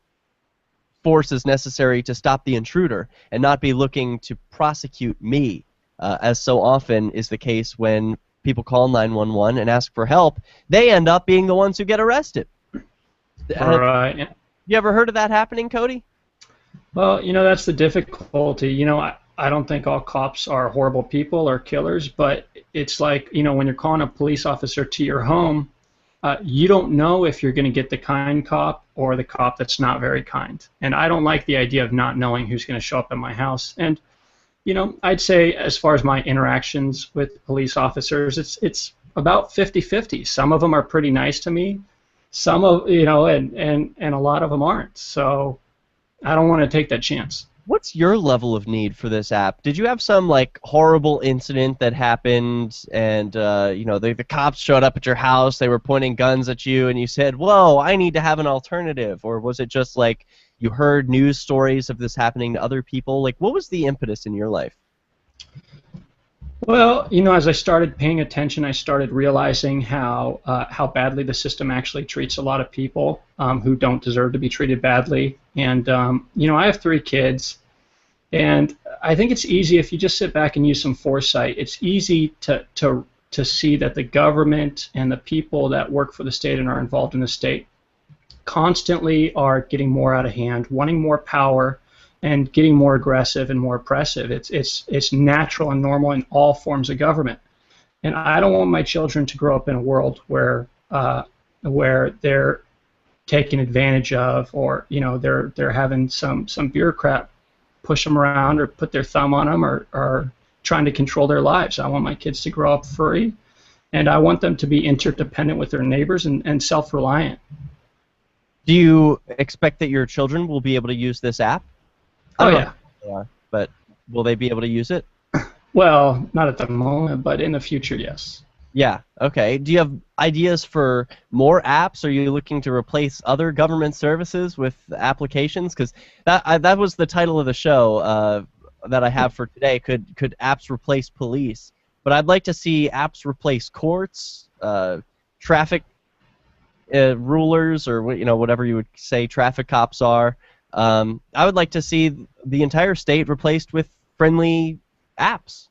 force is necessary to stop the intruder and not be looking to prosecute me, as so often is the case when people call 911 and ask for help. They end up being the ones who get arrested. Right. You ever heard of that happening, Cody? Well, you know, that's the difficulty. You know, I don't think all cops are horrible people or killers, but it's like, you know, when you're calling a police officer to your home, you don't know if you're going to get the kind cop or the cop that's not very kind. And I don't like the idea of not knowing who's going to show up at my house. And, you know, I'd say as far as my interactions with police officers, it's about 50-50. Some of them are pretty nice to me. Some of, you know, and a lot of them aren't. So I don't want to take that chance. What's your level of need for this app? Did you have some like horrible incident that happened, and you know, the cops showed up at your house, they were pointing guns at you, and you said, "Whoa, I need to have an alternative"? Or was it just like you heard news stories of this happening to other people? Like, what was the impetus in your life? Well, you know, as I started paying attention, I started realizing how badly the system actually treats a lot of people who don't deserve to be treated badly. And, you know, I have 3 kids, and I think it's easy if you just sit back and use some foresight. It's easy to see that the government and the people that work for the state and are involved in the state constantly are getting more out of hand, wanting more power, and getting more aggressive and more oppressive. It's natural and normal in all forms of government. And I don't want my children to grow up in a world where they're taken advantage of, or they're having some bureaucrat push them around or put their thumb on them, or trying to control their lives. I want my kids to grow up free, and I want them to be interdependent with their neighbors and self-reliant. Do you expect that your children will be able to use this app? Oh, yeah. They are, but will they be able to use it? Well, not at the moment, but in the future, yes. Yeah, okay. Do you have ideas for more apps? Are you looking to replace other government services with applications? Because that was the title of the show that I have for today. Could apps replace police? But I'd like to see apps replace courts, traffic rulers, or whatever you would say traffic cops are. I would like to see the entire state replaced with friendly apps.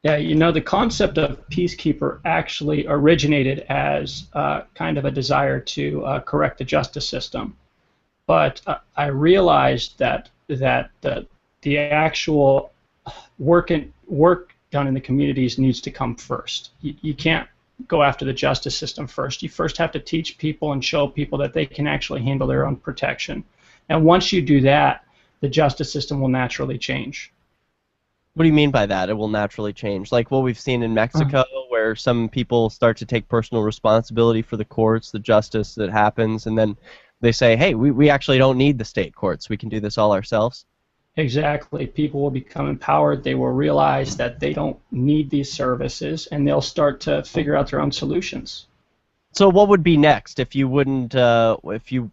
Yeah, the concept of Peacekeeper actually originated as kind of a desire to correct the justice system. But I realized that the actual work done in the communities needs to come first. You can't go after the justice system first. You first have to teach people and show people that they can actually handle their own protection. And once you do that, the justice system will naturally change. What do you mean by that? It will naturally change? Like what we've seen in Mexico, where some people start to take personal responsibility for the courts, the justice that happens, and then they say, hey, we actually don't need the state courts. We can do this all ourselves. Exactly. People will become empowered. They will realize that they don't need these services, and they'll start to figure out their own solutions. So what would be next if you wouldn't, if you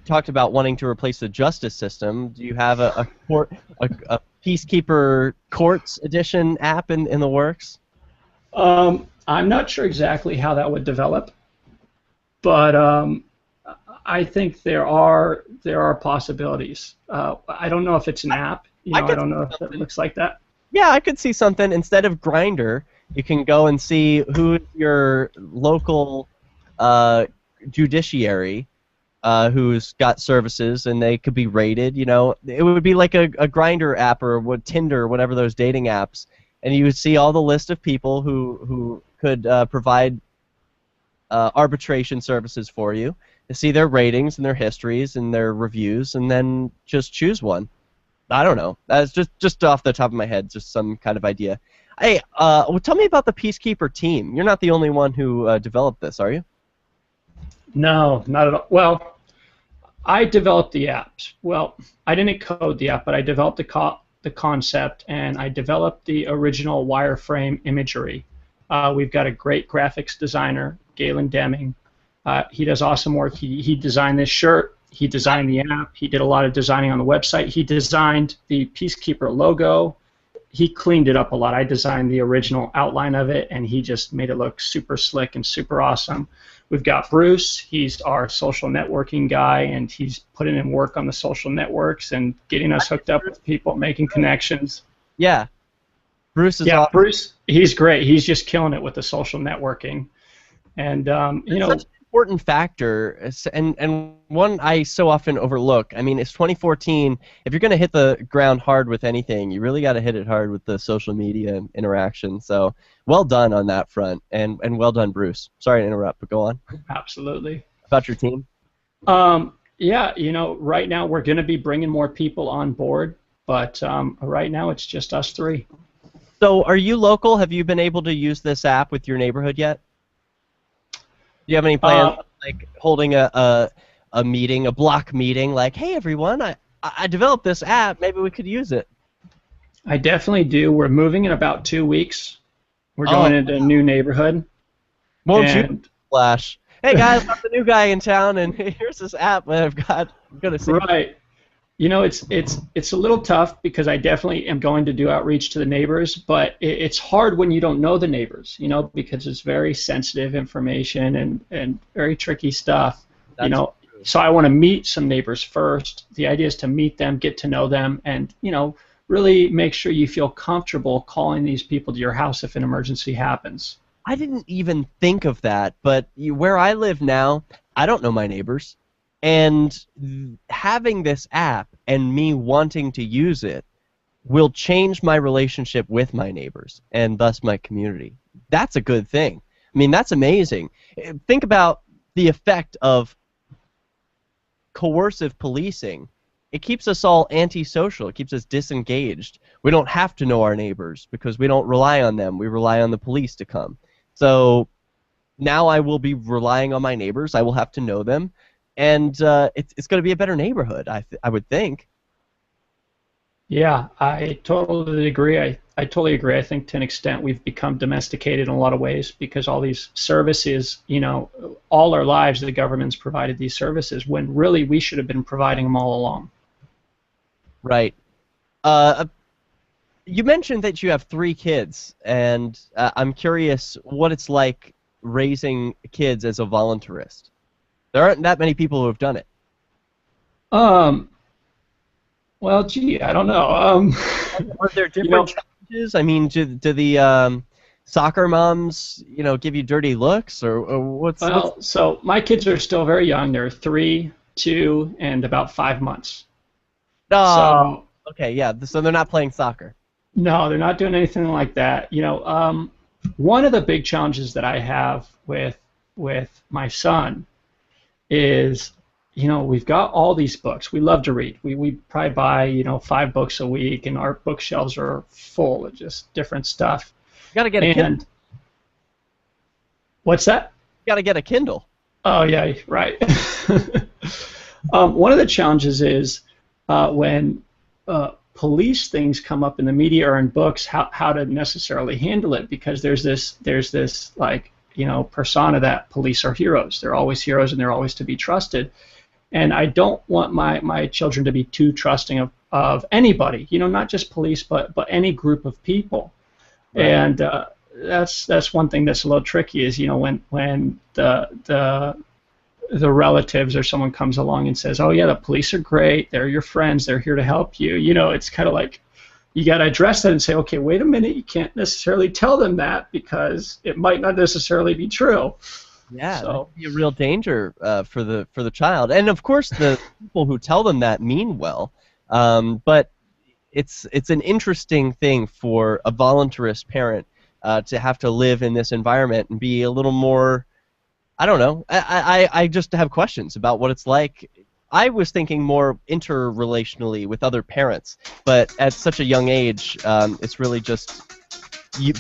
talked about wanting to replace the justice system? Do you have a Peacekeeper Courts Edition app in the works? I'm not sure exactly how that would develop, but I think there are possibilities. I don't know if it's an app. I don't know if it looks like that. Yeah, I could see something. Instead of Grindr, you can go and see who your local judiciary who's got services, and they could be rated. It would be like a Grindr app or Tinder or whatever those dating apps, and you would see all the list of people who could provide arbitration services for you, to see their ratings and their histories and their reviews, and then just choose one. I don't know. That's just off the top of my head, just some kind of idea. Hey, tell me about the Peacekeeper team. You're not the only one who developed this, are you? No, not at all. Well, I developed the apps. Well, I didn't code the app, but I developed the concept, and I developed the original wireframe imagery. We've got a great graphics designer, Galen Deming. He does awesome work. He designed this shirt. He designed the app. He did a lot of designing on the website. He designed the Peacekeeper logo. He cleaned it up a lot. I designed the original outline of it, and he just made it look super slick and super awesome. We've got Bruce. He's our social networking guy, and he's putting in work on the social networks and getting us hooked up with people, making connections. Yeah. Bruce is awesome. Bruce, he's great. He's just killing it with the social networking. And, such an important factor, and one I so often overlook. I mean, it's 2014. If you're going to hit the ground hard with anything, you really got to hit it hard with the social media interaction. So well done on that front, and well done, Bruce. Sorry to interrupt, but go on. Absolutely. About your team? Yeah, right now we're going to be bringing more people on board, but right now it's just us three. So are you local? Have you been able to use this app with your neighborhood yet? Do you have any plans, like holding a meeting, a block meeting, like, hey everyone, I developed this app, maybe we could use it? I definitely do. We're moving in about 2 weeks. We're going into a new neighborhood. Won't you flash? Hey guys, I'm the new guy in town, and here's this app that I've got. I'm gonna see. Right. It's a little tough because I definitely am going to do outreach to the neighbors, but it's hard when you don't know the neighbors, because it's very sensitive information and very tricky stuff. So I want to meet some neighbors first. The idea is to meet them, get to know them, and really make sure you feel comfortable calling these people to your house if an emergency happens. I didn't even think of that, but where I live now, I don't know my neighbors. And having this app and me wanting to use it will change my relationship with my neighbors and thus my community. That's a good thing. I mean, that's amazing. Think about the effect of coercive policing. It keeps us all antisocial. It keeps us disengaged. We don't have to know our neighbors because we don't rely on them. We rely on the police to come. So now I will be relying on my neighbors. I will have to know them. And it's going to be a better neighborhood, I would think. Yeah, I totally agree. I totally agree. I think to an extent we've become domesticated in a lot of ways because all these services, you know, all our lives the government's provided these services when really we should have been providing them all along. Right. You mentioned that you have 3 kids, and I'm curious what it's like raising kids as a voluntarist. There aren't that many people who have done it. Well, gee, I don't know. Are there different challenges? I mean, do the soccer moms, you know, give you dirty looks, or what's? Well, so my kids are still very young. They're 3, 2, and about 5 months. Oh, so, okay, yeah. So they're not playing soccer. No, they're not doing anything like that. You know, one of the big challenges that I have with my son is, you know, we've got all these books. We love to read. We probably buy, you know, 5 books a week, and our bookshelves are full of just different stuff. You gotta get a Kindle. What's that? You gotta get a Kindle. Oh yeah, right. One of the challenges is when police things come up in the media or in books, how to necessarily handle it, because there's this like, you know, persona that police are heroes. They're always heroes and they're always to be trusted. And I don't want my children to be too trusting of anybody, you know, not just police, but any group of people. Right. And that's one thing that's a little tricky is, you know, when the relatives or someone comes along and says, oh yeah, the police are great, they're your friends, they're here to help you, you know, it's kind of like you got to address that and say, okay, wait a minute, you can't necessarily tell them that because it might not necessarily be true. Yeah, so that could be a real danger for the child, and of course the people who tell them that mean well, but it's an interesting thing for a voluntarist parent to have to live in this environment and be a little more, I don't know, I just have questions about what it's like. I was thinking more interrelationally with other parents, but at such a young age, it's really just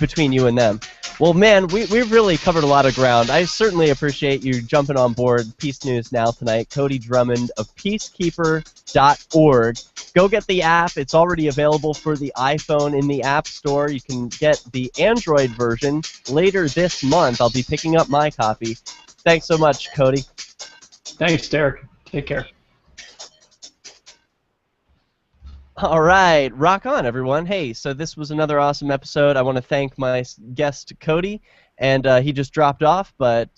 between you and them. Well, man, we've really covered a lot of ground. I certainly appreciate you jumping on board Peace News Now tonight. Cody Drummond of Peacekeeper.org. Go get the app. It's already available for the iPhone in the App Store. You can get the Android version later this month. I'll be picking up my copy. Thanks so much, Cody. Thanks, Derek. Take care. All right, rock on, everyone. Hey, so this was another awesome episode. I want to thank my guest, Cody, and he just dropped off, but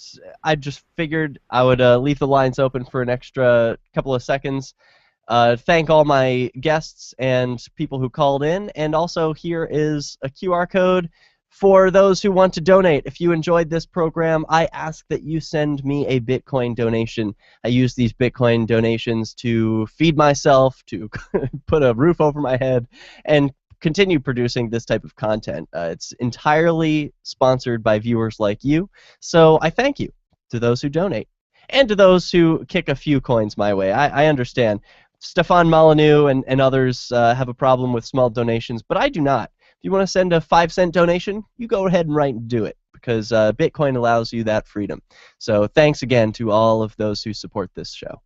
I just figured I would leave the lines open for an extra couple of seconds. Thank all my guests and people who called in, and also here is a QR code for those who want to donate. If you enjoyed this program, I ask that you send me a Bitcoin donation. I use these Bitcoin donations to feed myself, to put a roof over my head, and continue producing this type of content. It's entirely sponsored by viewers like you, so I thank you to those who donate. And to those who kick a few coins my way. I understand. Stefan Molyneux and others have a problem with small donations, but I do not. If you want to send a 5-cent donation, you go ahead and write and do it, because Bitcoin allows you that freedom. So thanks again to all of those who support this show.